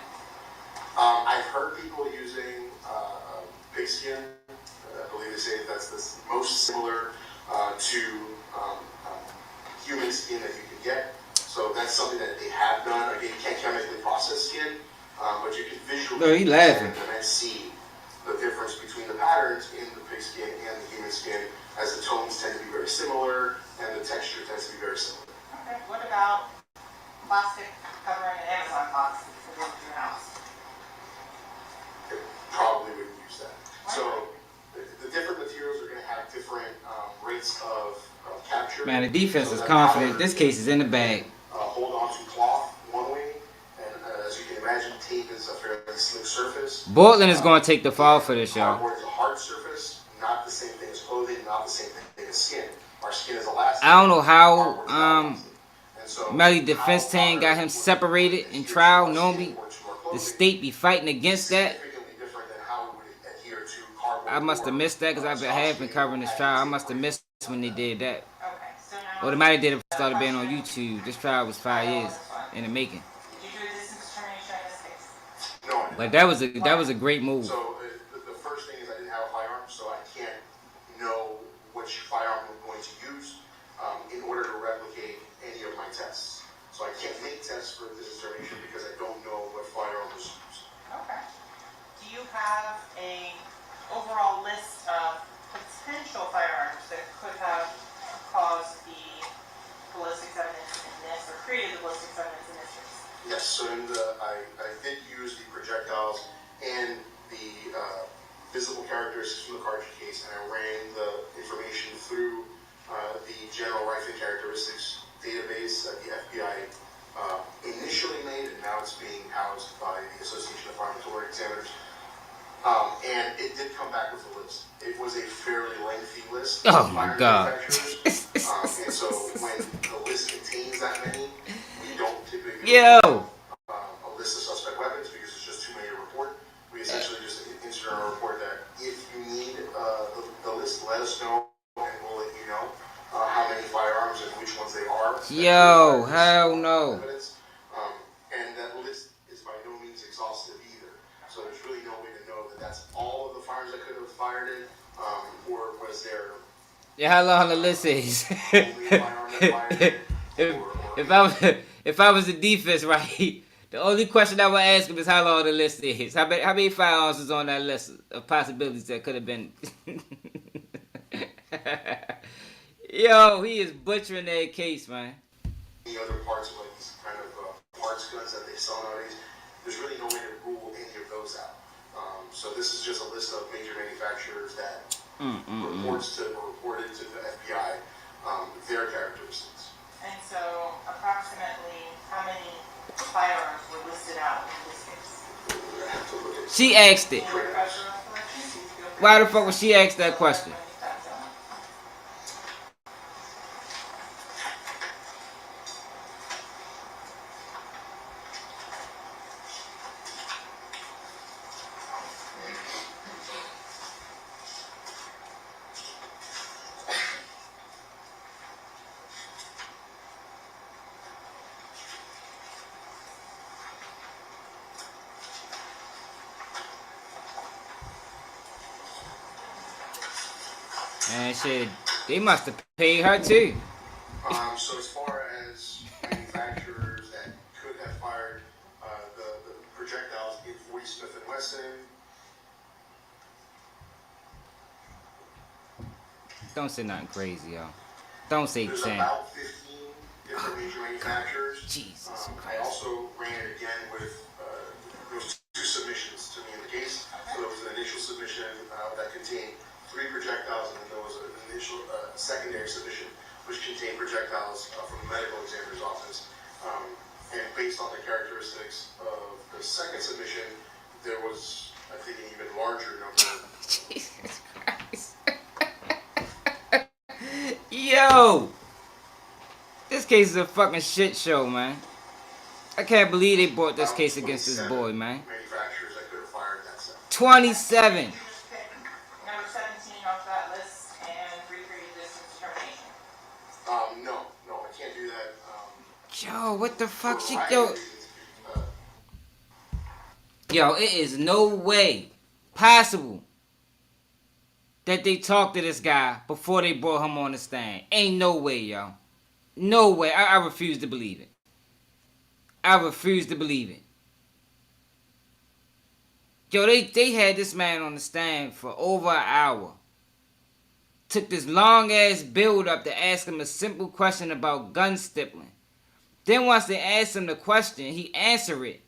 I've heard people using pig skin. I believe they say that's the most similar to human skin that you can get. So that's something that they have done. Again, you can't chemically process skin, but you can visually and see the difference between the patterns in the pig skin and the human skin, as the tones tend to be very similar and the texture tends to be very similar. Okay. What about plastic covering an Amazon box to go to your house? It probably wouldn't use that. So the different materials are going to have different rates of capture. Man, the defense is confident. This case is in the bag. Hold on to cloth one way, and as you can imagine, tape is a fairly slick surface. Bortland is going to take the fall for this, y'all. Cardboard is a hard surface, not the same thing as clothing, not the same thing as skin. Our skin is elastic. I don't know how Melly defense team got him separated in trial. Normally, the state be fighting against that. I must have missed that because I have been covering this trial. I must have missed when they did that. Okay, so now. Or they might have did it started being on YouTube. This trial was 5 years in the making. Did you do a distance determination in this case? No. But that was a great move. So the first thing is I didn't have a firearm, so I can't know which firearm I'm going to use in order to replicate any of my tests. So I can't make tests for this determination because I don't know what firearm was used. Okay. Do you have a overall list of potential firearms that could have caused the ballistics evidence in this, or created the ballistics evidence in this case? Yes, so I did use the projectiles and the visible characteristics from the cartridge case, and I ran the information through the general rifle characteristics database that the FBI initially made, and now it's being housed by the Association of Armatory Examiners. And it did come back with a list. It was a fairly lengthy list. Oh my God. And so when the list contains that many, we don't typically Yo. A list of suspect weapons because it's just too many to report. We essentially just insert a report that if you need the list, let us know and we'll let you know how many firearms and which ones they are. Yo, hell no. And that list is by no means exhaustive either. So there's really no way to know that that's all of the firearms that could have fired it, or was there Yeah, how long the list is? only a firearm that fired it? If I was the defense, right, the only question I would ask him is how long the list is. How many firearms is on that list of possibilities that could have been? Yo, he is butchering that case, man. Any other parts of like these kind of parts guns that they sell nowadays, there's really no way to rule any of those out. So this is just a list of major manufacturers that reported to the FBI their characteristics. And so approximately how many firearms were listed out in this case? She asked it. Any other pressure on collections? Feel free Why to the fuck would she ask that question? And shit, they must have paid her too. So as far as manufacturers that could have fired the projectiles in 40 Smith & Wesson, Don't say nothing crazy, yo. Don't say there's 10. about 15 different major manufacturers. Jesus I Christ. also ran it again with those two submissions to me in the case. So there was an initial submission that contained 3 projectiles, and then there was an initial secondary submission which contained projectiles from the medical examiner's office. And based on the characteristics of the second submission, there was, I think, an even larger number. Jesus Christ. Yo! This case is a fucking shit show, man. I can't believe they brought this case against this boy, man. Manufacturers that could have fired that set. 27. You just pick number 17 off that list and recreate distance determination. No, I can't do that. Yo, what the fuck? For She a variety yo. of reasons. Yo, it is no way possible that they talked to this guy before they brought him on the stand. Ain't no way, yo. No way. I refuse to believe it. I refuse to believe it. Yo, they had this man on the stand for over an hour. Took this long ass build up to ask him a simple question about gun stippling. Then once they asked him the question, he answered it.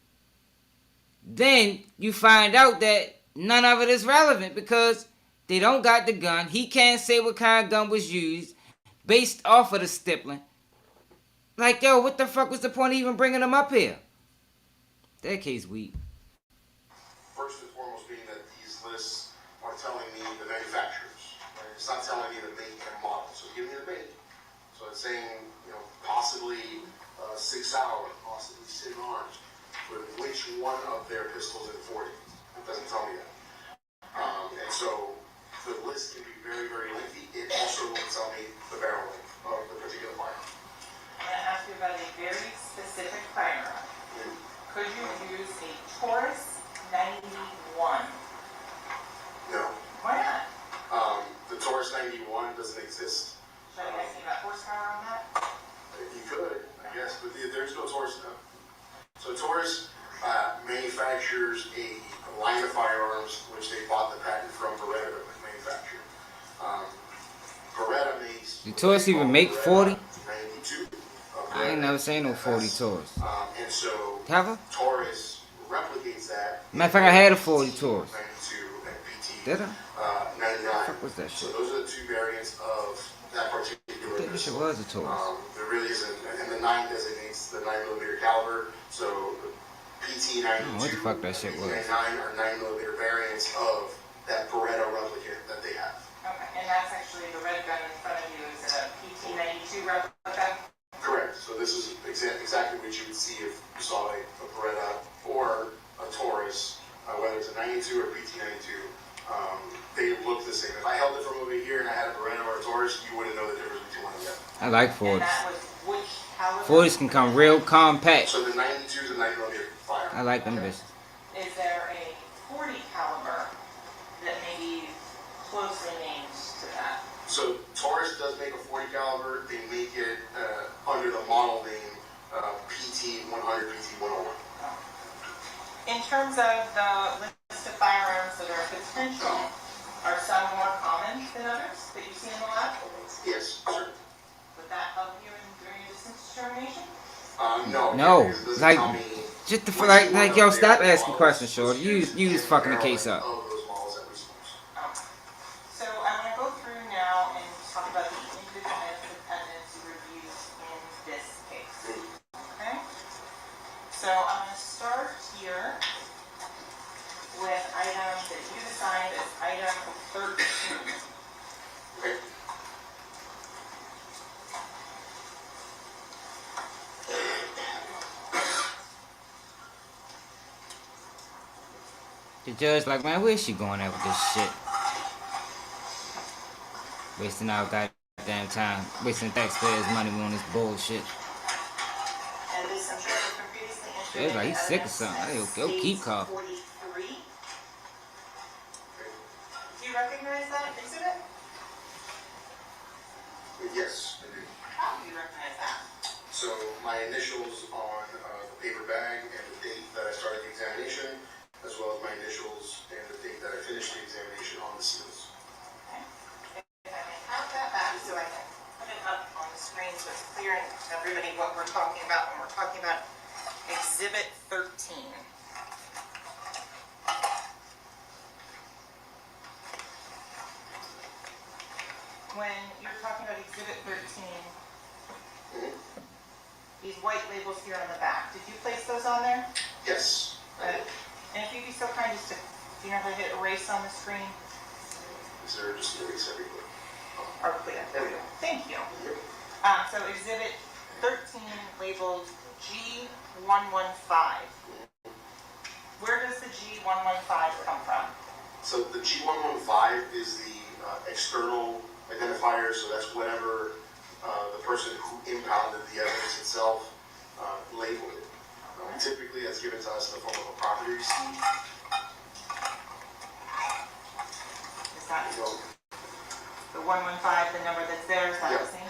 Then you find out that none of it is relevant because they don't got the gun. He can't say what kind of gun was used based off of the stippling. Like, yo, what the fuck was the point of even bringing him up here? That case weak. First and foremost being that these lists are telling me the manufacturers. Right? It's not telling me the make and model. So give me the make. So it's saying, possibly 6 Sauer, possibly Sid Arms, but which one of their pistols in 40? It doesn't tell me that. And so list can be very, very lengthy. It also will tell me the barrel length of the particular firearm. I'm gonna ask you about a very specific firearm. Could you use a Taurus 91? No. Why not? The Taurus 91 doesn't exist. Should I ask you about horsepower on that? You could, I guess, but there's no Taurus now. So Taurus manufactures a line of firearms which they bought the patent from Beretta to manufacture. Beretta makes. Do Taurus even make 40? 92. I ain't never seen no 40 Taurus. And so Have I? Taurus replicates that. Matter of fact, I had a 40 Taurus. 92 and PT. Did I? 99. What the fuck was that So shit? those are the two variants of that particular I think this shit was a Taurus. There really isn't, and the 9 designates the 9mm caliber, so PT 92 what the fuck that shit was. and 9 are 9mm variants of that Beretta replicant that they have. Okay, and that's actually the red gun in front of you is a PT 92 replica? Correct, so this is exactly what you would see if you saw a Beretta or a Taurus, whether it's a 92 or PT 92. They look the same. If I held it from over here and I had a Beretta or a Taurus, you wouldn't know the difference between one of them. I like And 40s. that was which caliber? 40s can come real compact. So the 92 is a 9mm fire. I like them bitches. Is there a 40 caliber that may be closely named to that? So Taurus does make a 40 caliber. They make it under the model name PT 100, PT 101. In terms of the list of firearms that are potential, are some more common than others that you see in the lab? Yes, sure. Would that help you in doing your distance determination? No. No, because it doesn't like, tell me just the which like, one yo, of stop their asking models questions, shorty. You is was fucking the barrel case up. of those models that we use. So I'm going to go through now and talk about the individual evidence reviews in this case. Okay? So I'm going to start here with item that you assigned as item 13. Okay. The judge like, man, where's she going at with this shit? Wasting our goddamn time. Wasting taxpayers' money on this bullshit. And this, I'm sure, has been previously entered. It's like in he's sick or evidence something. as He'll keep case coughing. 43. Do you recognize that exhibit? Yes, I do. How do you recognize that? So my initials on the paper bag and the date that I started the examination, as well as my initials and the date that I finished the examination on the seals. Okay. If I may have that back so I can put it up on the screen so it's clear to everybody what we're talking about when we're talking about exhibit 13. When you're talking about exhibit 13, these white labels here on the back, did you place those on there? Yes. I did. And if you'd be so kind as to, do you know how to hit erase on the screen? Is there just erase everywhere? Or clear, there we go. Thank you. So exhibit 13 labeled G115. Where does the G115 come from? So the G115 is the external identifier, so that's whatever the person who impounded the evidence itself labeled it. Typically, that's given to us in the form of a property receipt. Is that You know, the 115, the number that's there, is that Yeah. the same?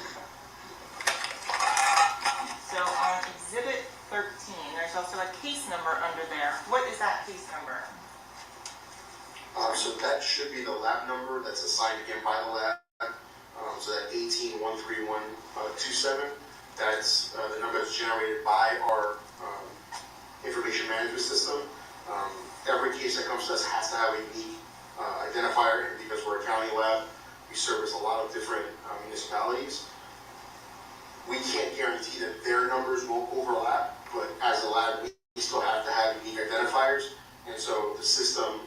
So on exhibit 13, there's also a case number under there. What is that case number? So that should be the lab number that's assigned again by the lab. So that 1813127, that's the number that's generated by our information management system. Every case that comes to us has to have a unique identifier, and because we're a county lab, we service a lot of different municipalities. We can't guarantee that their numbers won't overlap, but as a lab, we still have to have unique identifiers. And so the system,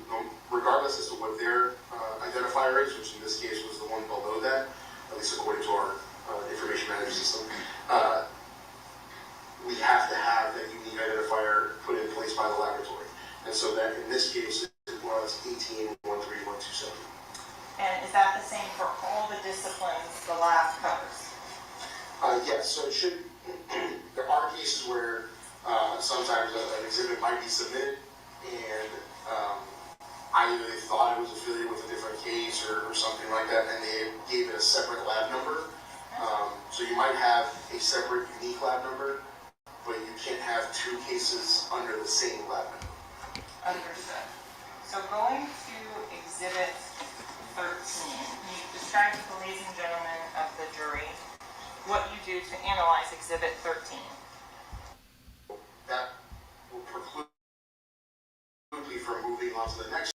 regardless as to what their identifier is, which in this case was the one below that, at least according to our information management system, we have to have that unique identifier put in place by the laboratory. And so that in this case, it was 1813127. And is that disciplines the lab covers? Yes, so it should, there are cases where sometimes an exhibit might be submitted and either they thought it was affiliated with a different case or something like that, and they gave it a separate lab number. So you might have a separate unique lab number, but you can't have two cases under the same lab number. Understood. So going to exhibit 13, can you describe to the ladies and gentlemen of the jury what you do to analyze exhibit 13? That will preclude me from moving on to the next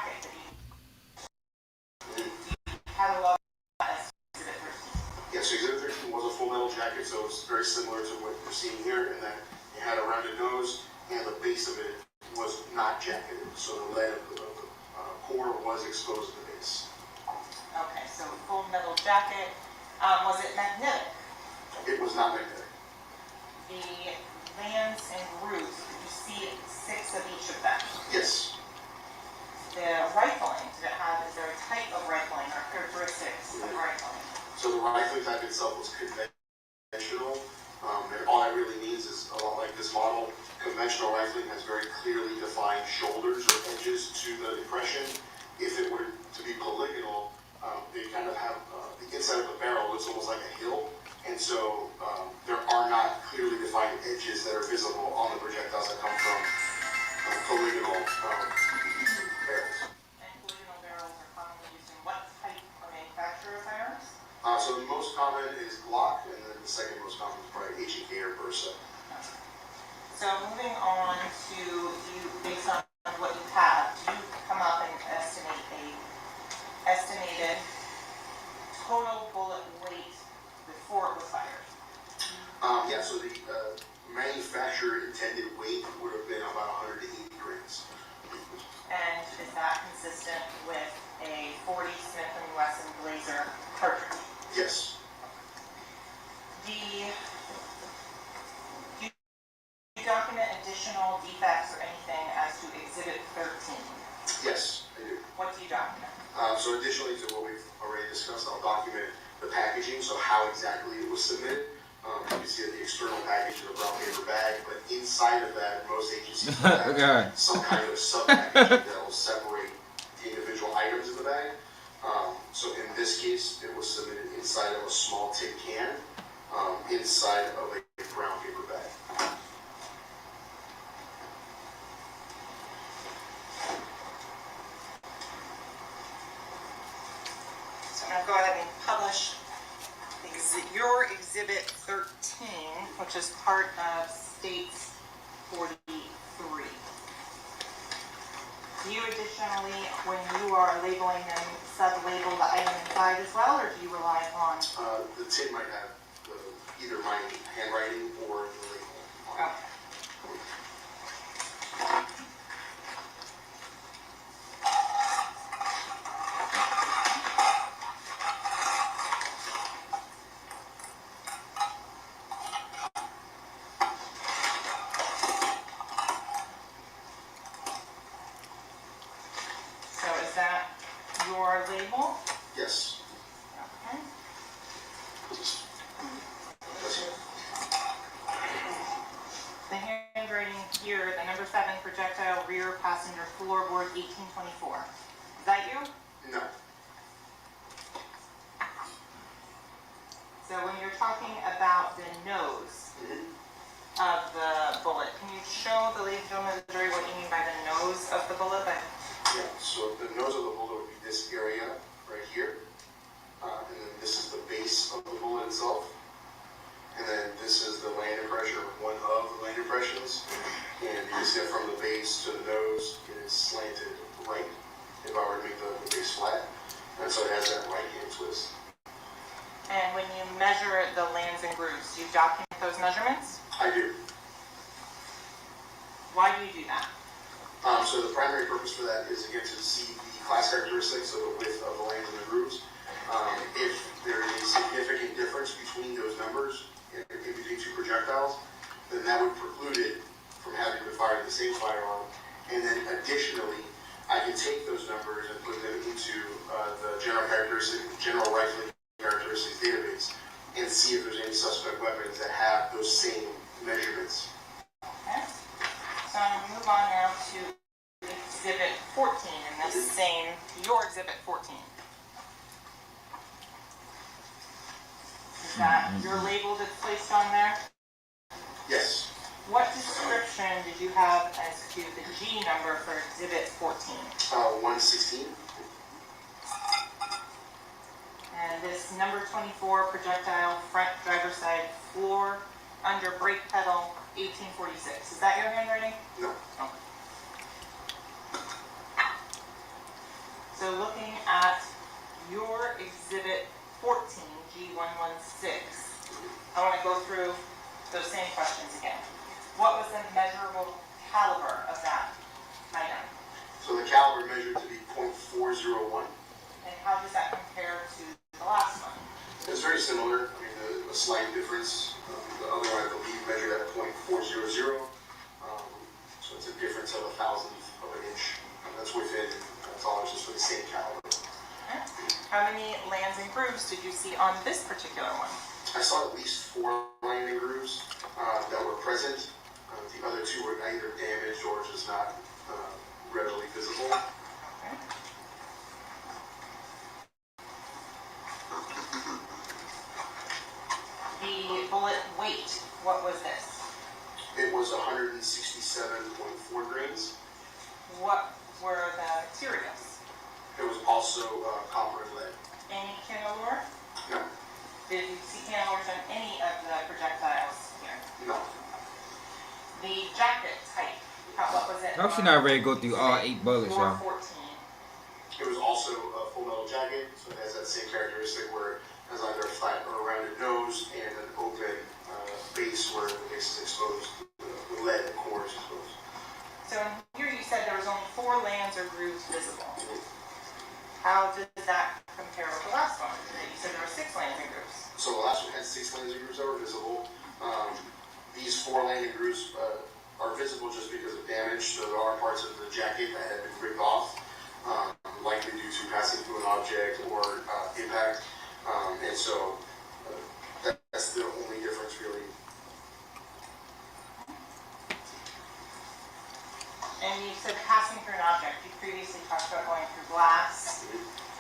jacket that you catalog as Exhibit 13. Yeah, so Exhibit 13 was a full metal jacket, so it's very similar to what you're seeing here in that it had a rounded nose and the base of it was not jacketed. So the lead of the core was exposed to the base. Okay, so full metal jacket. Was it magnetic? It was not magnetic. The lands and grooves, did you see 6 of each of them? Yes. The rifling, did it have, is there a type of rifling or characteristics of rifling? So the rifling type itself was conventional, and all that really means is a lot like this model. Conventional rifling has very clearly defined shoulders or edges to the impression. If it were to be polygonal, they kind of have the inside of the barrel looks almost like a hill, and so there are not clearly defined edges that are visible on the projectiles that come from polygonal barrels. And polygonal barrels are commonly used in what type or manufacturer of firearms? So the most common is Glock, and then the second most common is probably H&K or Bersa. So moving on to you, based on what you have, do you come up and estimate a estimated total bullet weight before it was fired? Yeah, so the manufacturer intended weight would have been about 180 grams. And is that consistent with a 40 Smith & Wesson Blazer cartridge? Yes. Do you document additional defects or anything as to Exhibit 13? Yes, I do. What do you document? So additionally to what we've already discussed, I'll document the packaging, so how exactly it was submitted. You can see the external package in a brown paper bag, but inside of that, most agencies have some kind of sub-packaging that will separate the individual items in the bag. So in this case, it was submitted inside of a small tin can, inside of a brown paper bag. So I'm going to go ahead and publish your Exhibit 13, which is part of States 43. Do you additionally, when you are labeling them, sub-label the item inside as well, or do you rely on? The tin might have either my handwriting or the label on it. So is that your label? Yes. Okay. The handwriting here, the number 7 projectile rear passenger floorboard 1824. Is that you? No. So when you're talking about the nose of the bullet, can you show the ladies and gentlemen of the jury what you mean by the nose of the bullet? Yeah, so the nose of the bullet would be this area right here. And then this is the base of the bullet itself. And then this is the land impression, or one of the land impressions. And you can see it from the base to the nose, it is slanted right, if I were to make the base flat. And so it has that right hand twist. And when you measure the lands and grooves, do you document those measurements? I do. Why do you do that? So the primary purpose for that is, again, to see the class characteristics of the width of the lands and the grooves. If there is a significant difference between those numbers, in between two projectiles, then that would preclude it from having to fire the same firearm. And then additionally, I can take those numbers and put them into the general rifling characteristics database and see if there's any suspect weapons that have those same measurements. Okay. So I'm going to move on now to Exhibit 14, and this is saying your Exhibit 14. Is that your label that's placed on there? Yes. What description did you have as to the G number for Exhibit 14? 116. And this number 24 projectile front driver's side floor under brake pedal 1846. Is that your handwriting? No. Okay. So looking at your exhibit 14, G116, I want to go through those same questions again. What was the measurable caliber of that item? So the caliber measured to be .401. And how does that compare to the last one? It's very similar. I mean, a slight difference. The other one, I believe, measured at .400. So it's a difference of 1,000th of an inch. That's within tolerances for the same caliber. Okay. How many lands and grooves did you see on this particular one? I saw at least 4 landing grooves that were present. The other 2 were either damaged or just not readily visible. Okay. The bullet weight, what was this? It was 167.4 grains. What were the materials? It was also copper and lead. Any candelure? No. Did you see candelures on any of the projectiles here? No. The jacket type, what was it? How should not ready to go through all 8 bullets, y'all? 414. It was also a full metal jacket, so it has that same characteristic where it has either a flat or a rounded nose and an open base where the base is exposed, the lead and core is exposed. So here you said there was only 4 lands or grooves visible. How does that compare with the last one? You said there were 6 lands and grooves. So the last one had 6 landing grooves that were visible. These 4 landing grooves are visible just because of damage. So there are parts of the jacket that have been ripped off, likely due to passing through an object or impact. And so that's the only difference really. And you said passing through an object. You previously talked about going through glass.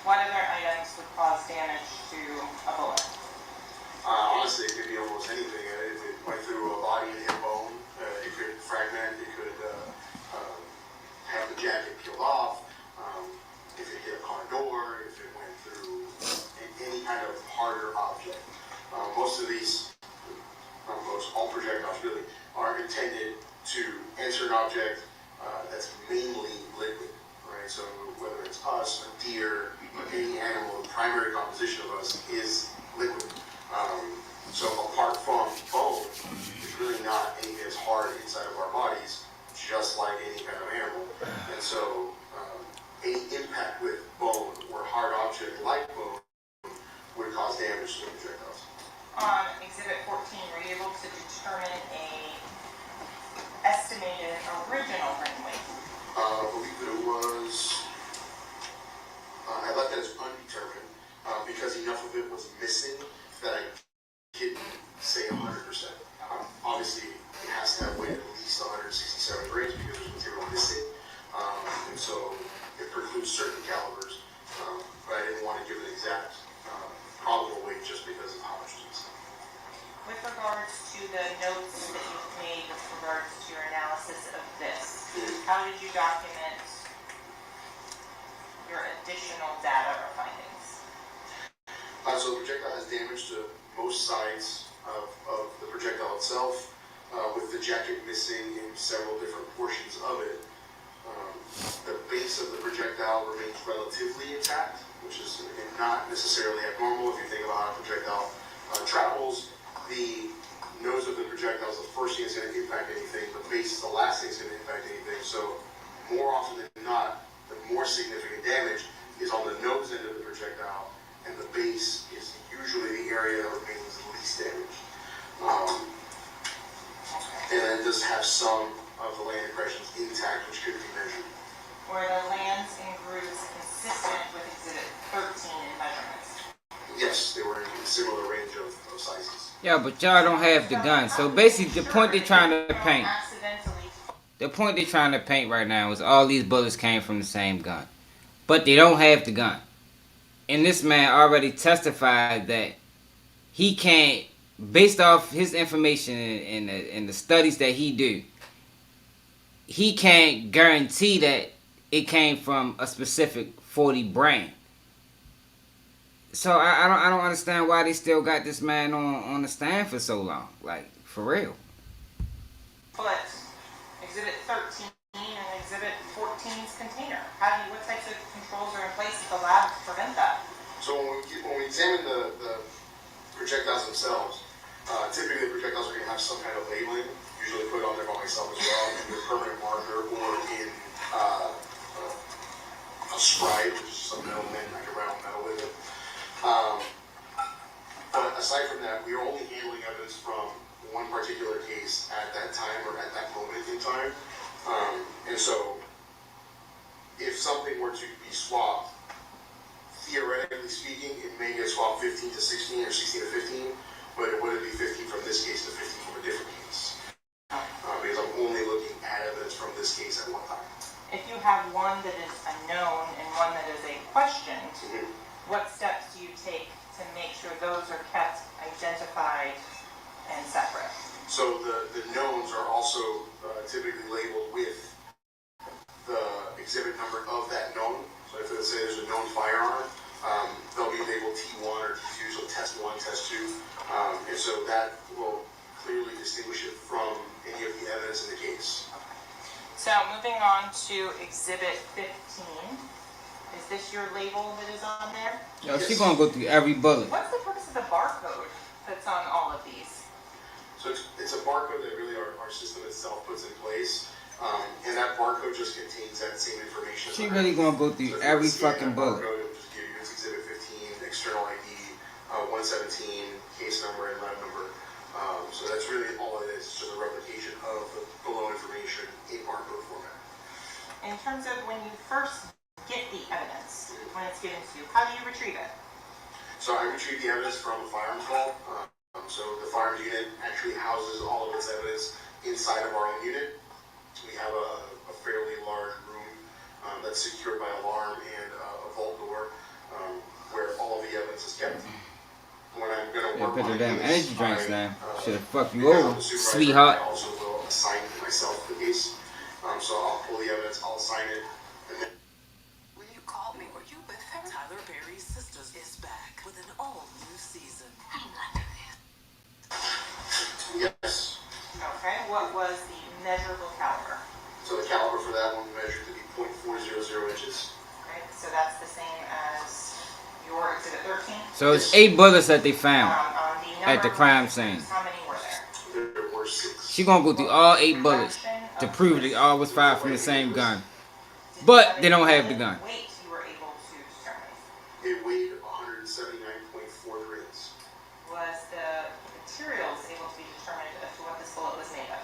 What other items would cause damage to a bullet? Honestly, it could be almost anything. If it went through a body and hit bone, it could fragment, it could have the jacket peeled off. If it hit a car door, if it went through any kind of harder object. Most of these, all projectiles really, are intended to enter an object that's mainly liquid, right? So whether it's us, a deer, or any animal, the primary composition of us is liquid. So apart from bone, there's really not anything that's hard inside of our bodies, just like any kind of animal. And so any impact with bone or hard object like bone would cause damage to the projectiles. On Exhibit 14, were you able to determine a estimated original ring weight? I believe that it was, I left that as undetermined because enough of it was missing that I couldn't say 100%. Obviously, it has to have weight at least 167 grains because there's material missing. And so it precludes certain calibers, but I didn't want to give an exact probable weight just because of how much was missing. With regards to the notes that you've made with regards to your analysis of this, how did you document your additional data or findings? So the projectile has damage to most sides of the projectile itself, with the jacket missing in several different portions of it. The base of the projectile remains relatively intact, which is not necessarily abnormal if you think about how a projectile travels. The nose of the projectile is the first thing that's going to impact anything. The base is the last thing that's going to impact anything. So more often than not, the more significant damage is on the nose end of the projectile, and the base is usually the area that remains least damaged. And it does have some of the land impressions intact, which could be measured. Were the lands and grooves consistent with Exhibit 13 in measurements? Yes, they were in a similar range of sizes. Yeah, but y'all don't have the gun. So basically, the point they're trying to paint, right now is all these bullets came from the same gun, but they don't have the gun. And this man already testified that he can't, based off his information and the studies that he do, he can't guarantee that it came from a specific 40 brand. So I don't understand why they still got this man on the stand for so long. Like, for real. But Exhibit 13 and Exhibit 14 F-16's container? What types of controls are in place at the lab to prevent that? So when we examine the projectiles themselves, typically the projectiles are going to have some kind of labeling, usually put on there by myself as well, either a permanent marker or in a scribe, which is just a metal man, like a round metal with it. But aside from that, we are only handling evidence from one particular case at that time or at that moment in time. And so, if something were to be swapped, theoretically speaking, it may get swapped 15 to 16 or 16 to 15, but it wouldn't be 15 from this case to 15 from a different case. Because I'm only looking at evidence from this case at one time. If you have one that is a known and one that is a questioned, what steps do you take to make sure those are kept identified and separate? So the knowns are also typically labeled with the exhibit number of that known. So if let's say there's a known firearm, they'll be labeled T1 or T2, so test 1, test 2. And so that will clearly distinguish it from any of the evidence in the case. So moving on to Exhibit 15. Is this your label that is on there? Yo, she gonna go through every bullet. What's the purpose of the barcode that's on all of these? So it's a barcode that really our system itself puts in place. And that barcode just contains that same information. She really gonna go through every fucking bullet. Barcode, it will just give you its Exhibit 15, external ID, 117, case number, and lab number. So that's really all it is. It's just a replication of the below information in barcode format. In terms of when you first get the evidence, when it's given to you, how do you retrieve it? So I retrieve the evidence from a firearms vault. So the firearms unit actually houses all of its evidence inside of our own unit. We have a fairly large room that's secured by alarm and a vault door where all of the evidence is kept. When I'm going to Yeah, work put on the damn case, energy drinks I, down. Should've fucked you because over, I'm the supervisor, sweetheart. I also will assign myself the case. So I'll pull the evidence, I'll assign it, and then When you called me, were you with her? Tyler Perry's Sisters is back with an all-new season. yes. Okay, what was the measurable caliber? So the caliber for that one measured to be .400 inches. Okay, so that's the same as your Exhibit 13? So it's 8 bullets that they found On the at the number crime of scene. groups, how many were there? There were 6. She gonna go through all 8 bullets to prove they all was fired from the same gun. But they don't have the gun. Weight you were able to determine. It weighed 179.4 grams. Was the materials able to be determined as to what this bullet was made of?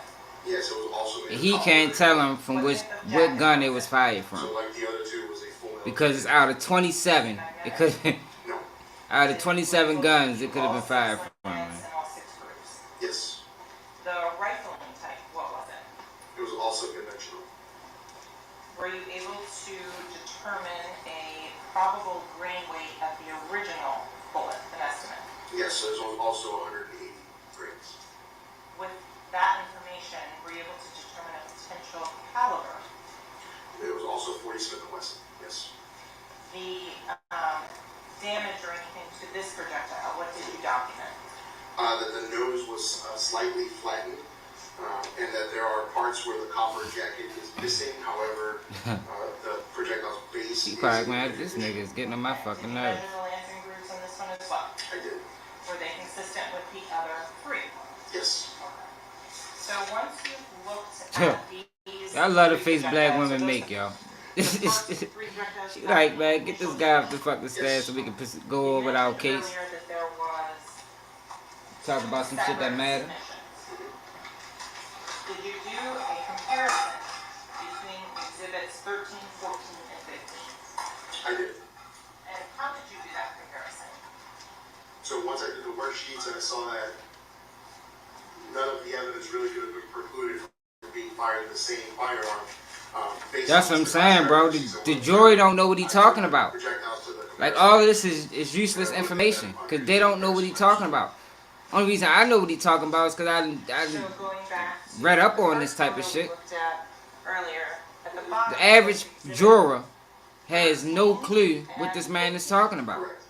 Yes, it was also made of He copper. can't tell him from what gun it was fired So from. like the other two was a full metal. Because it's out of 27. It could No. out of 27 guns it could have been fired from. And all 6 groups. Yes. The rifling type, what was it? It was also conventional. Were you able to determine a probable grain weight of the original bullet, an estimate? Yes, so it was also 180 grams. With that information, were you able to determine a potential caliber? It was also 40 Smith & Wesson. Yes. The damage or anything to this projectile, what did you document? That the nose was slightly flattened, and that there are parts where the copper jacket is missing. However, the projectile's base She is probably mad. This nigga is getting on my fucking Did you nerves. measure the lancing grooves on this one as well? I did. Were they consistent with the other 3? Yes. So once you've looked at these... I love the face three black projectiles, women so make, those- y'all. the first 3 projectiles She have like, the man, get this initial guy off the fucking stand so we can go over our You case. mentioned earlier that there was Talk about some shit that separate matter. submissions. Did you do a comparison between exhibits 13, 14, and 15? I did. And how did you do that comparison? So once I did the worksheets and I saw that none of the evidence really could have been precluded from being fired in the same firearm. That's what I'm saying, bro. The jury don't know what he talking about. Like, all of this is useless information because they don't know what he talking about. Only reason I know what he talking about is because I So going back to read up the on first this type of photo we shit. looked at earlier, at the bottom The average of exhibit juror has no clue what this man is talking about. Correct.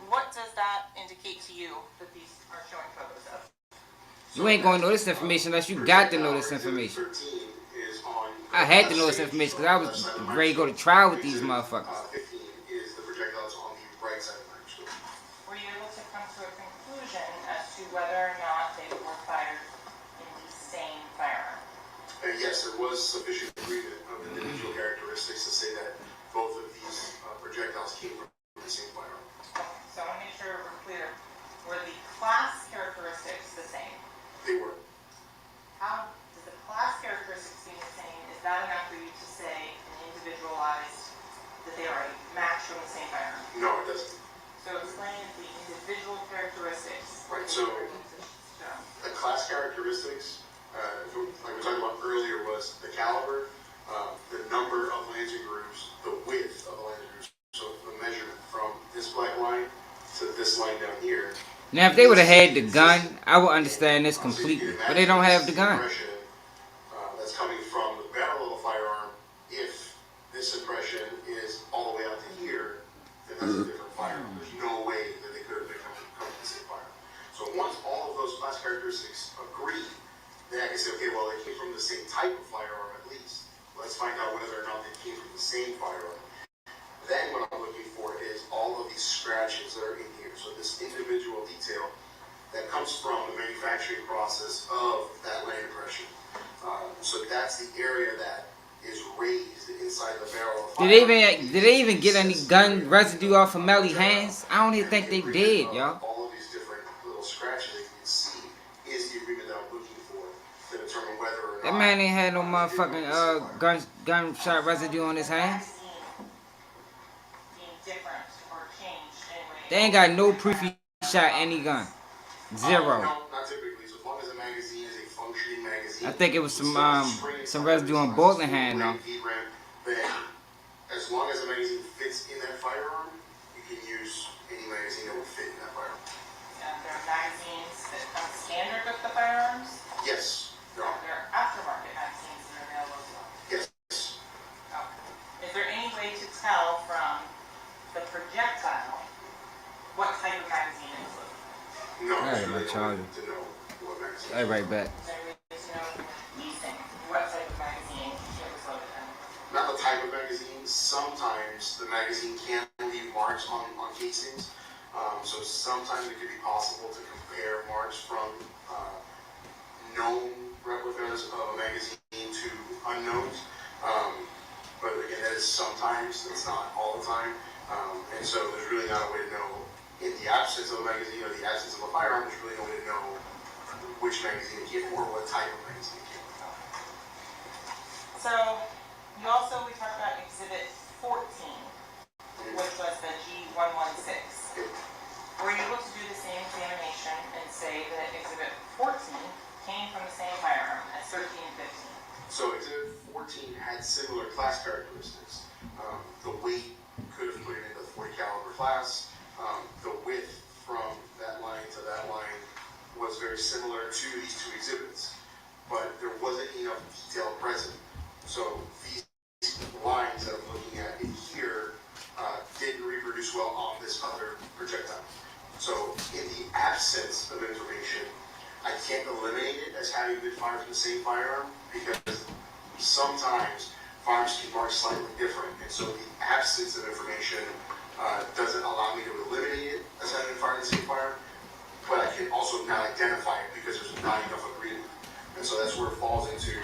What does that indicate to you that these are showing photos of? You ain't gonna know this information unless you got to know this information. 13 is on I had to know this information because I was ready to go to trial with these motherfuckers. 15 is the projectiles on the right side of the microscope. Were you able to come to a conclusion as to whether or not they were fired in the same firearm? Yes, there was sufficient agreement of individual characteristics to say that both of these projectiles came from the same firearm. So I want to make sure we're clear. Were the class characteristics the same? They were. How does the class characteristics being the same, is that enough for you to say and individualized that they are a match from the same firearm? No, it doesn't. So explain the individual characteristics. Right, so the class characteristics, like we talked about earlier, was the caliber, the number of lancing grooves, the width of the lancing grooves. So the measurement from this black line to this line down here. Now, if they would have had the gun, I would understand this completely. But they don't have the gun. That's coming from the barrel of a firearm. If this impression is all the way out to here, then that's a different firearm. There's no way that they could have been coming from the same firearm. So once all of those class characteristics agree, then I can say, okay, well, they came from the same type of firearm at least. Let's find out whether or not they came from the same firearm. Then what I'm looking for is all of these scratches that are in here. So this individual detail that comes from the manufacturing process of that land impression. So that's the area that is raised inside the barrel of Did they even get any gun residue off of Melly's hands? I don't even think they did, y'all. All of these different little scratches that you can see is the agreement that I'm looking for to determine whether or not That man ain't had no motherfucking gunshot residue on his hands. Being different or changed anyway. They ain't got no proof he shot any gun. Zero. No, not typically. So as long as the magazine is a functioning magazine. I think it was some residue on Bolton hand though. Then, as long as the magazine fits in that firearm, you can use any magazine that will fit in that firearm. And there are magazines that come standard with the firearms. Yes, there are. There are aftermarket magazines that are available as well. Yes. Okay. Is there any way to tell from the projectile what type of magazine it was loaded? No, All right, it's my really charger. to know what magazine. All right, back. Is there any way to know from leasing what type of magazine it was loaded in? Not the type of magazine. Sometimes the magazine can leave marks on casings. So sometimes it could be possible to compare marks from known replicas of a magazine to unknowns. But again, that is sometimes, that's not all the time. And so there's really not a way to know, in the absence of a magazine or the absence of a firearm, there's really no way to know which magazine it came from or what type of magazine it came from. So, we talked about Exhibit 14, which was the G116. Were you able to do the same examination and say that Exhibit 14 came from the same firearm as 13 and 15? So Exhibit 14 had similar class characteristics. The weight could have put it in the 40 caliber class. The width from that line to that line was very similar to these two exhibits, but there wasn't enough detail present. So these lines that I'm looking at in here didn't reproduce well on this other projectile. So in the absence of information, I can't eliminate it as having been fired from the same firearm because sometimes firearms can mark slightly different, and so the absence of information doesn't allow me to eliminate it as having been fired from the same firearm, but I can also not identify it because there's not enough agreement. And so that's where it falls into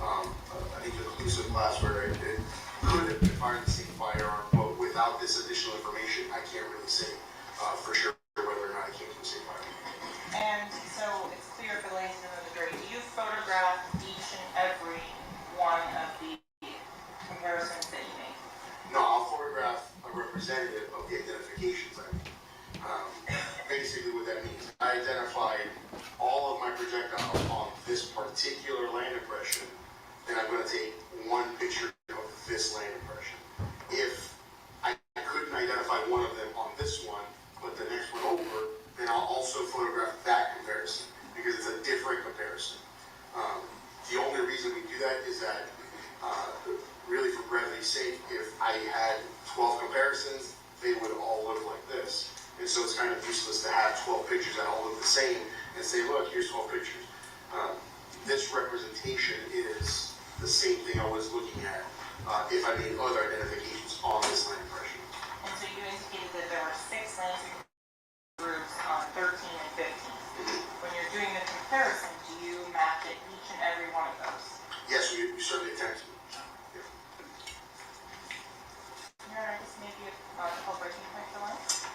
an inclusive class where it could have been fired from the same firearm, but without this additional information, I can't really say for sure whether or not it came from the same firearm. And so it's clear for the ladies and the jury, do you photograph each and every one of the comparisons that you make? No, I'll photograph a representative of the identifications I make. Basically what that means, I identified all of my projectiles on this particular land impression, then I'm going to take one picture of this land impression. If I couldn't identify one of them on this one, but the next one over, then I'll also photograph that comparison because it's a different comparison. The only reason we do that is that really for brevity's sake, if I had 12 comparisons, they would all look like this. And so it's kind of useless to have 12 pictures that all look the same and say, look, here's 12 pictures. This representation is the same thing I was looking at if I made other identifications on this land impression. And so you indicated that there were 6 landing groups on 13 and 15. When you're doing the comparison, do you match it each and every one of those? Yes, we certainly attempt to. Your Honor, this may be a couple breaking points for lunch.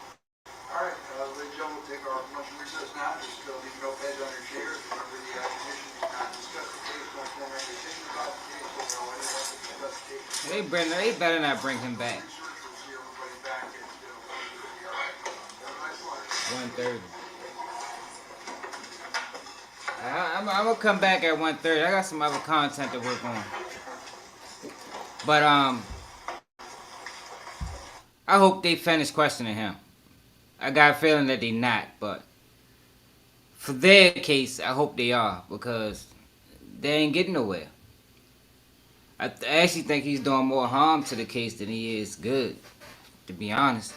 All right, ladies and gentlemen, we'll take our lunch recess now. Just leave notepads on your chairs. Remember the commission did not discuss the case. Don't form any decision about the case. Don't know anyone to discuss the case. They better not bring him back. Research, we'll see everybody back at, all right. Have a nice lunch. 1:30. I'm gonna come back at 1:30. I got some other content to work on. But I hope they finish questioning him. I got a feeling that they not, but for their case, I hope they are, because they ain't getting nowhere. I actually think he's doing more harm to the case than he is good, to be honest.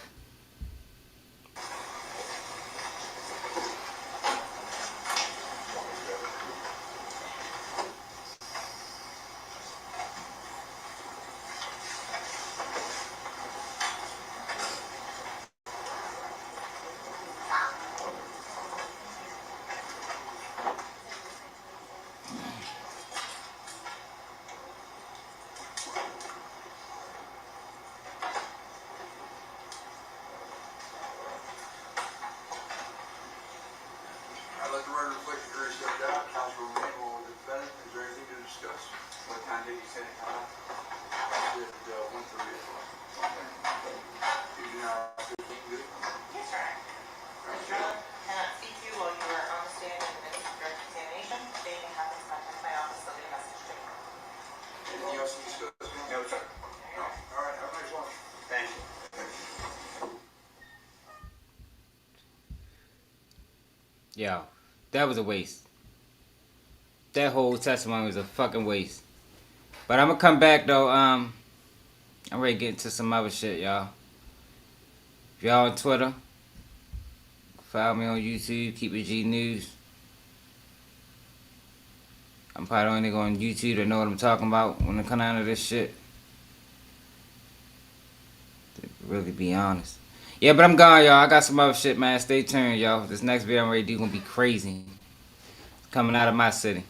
I'd like the record to reflect the jury stepped out. Counsel remain while with the defendant. Is there anything to discuss? What time did you say it come out? At 1:30. You do now 15, good? Yes, Your Honor. Mr. Miller cannot speak to you while you are on the stand in the direct examination. They can have his contact my office, leave a message to you. Anything else to discuss? No, sir. No. All right, have a nice lunch. Thank you. Yo, that was a waste. That whole testimony was a fucking waste. But I'm gonna come back though. I'm ready to get into some other shit, y'all. If y'all on Twitter, follow me on YouTube, Keep It G News. I'm probably the only nigga on YouTube that know what I'm talking about when it come down to this shit. To really be honest. Yeah, but I'm gone, y'all. I got some other shit, man. Stay tuned, y'all. This next video I'm ready to do gonna be crazy. Coming out of my city.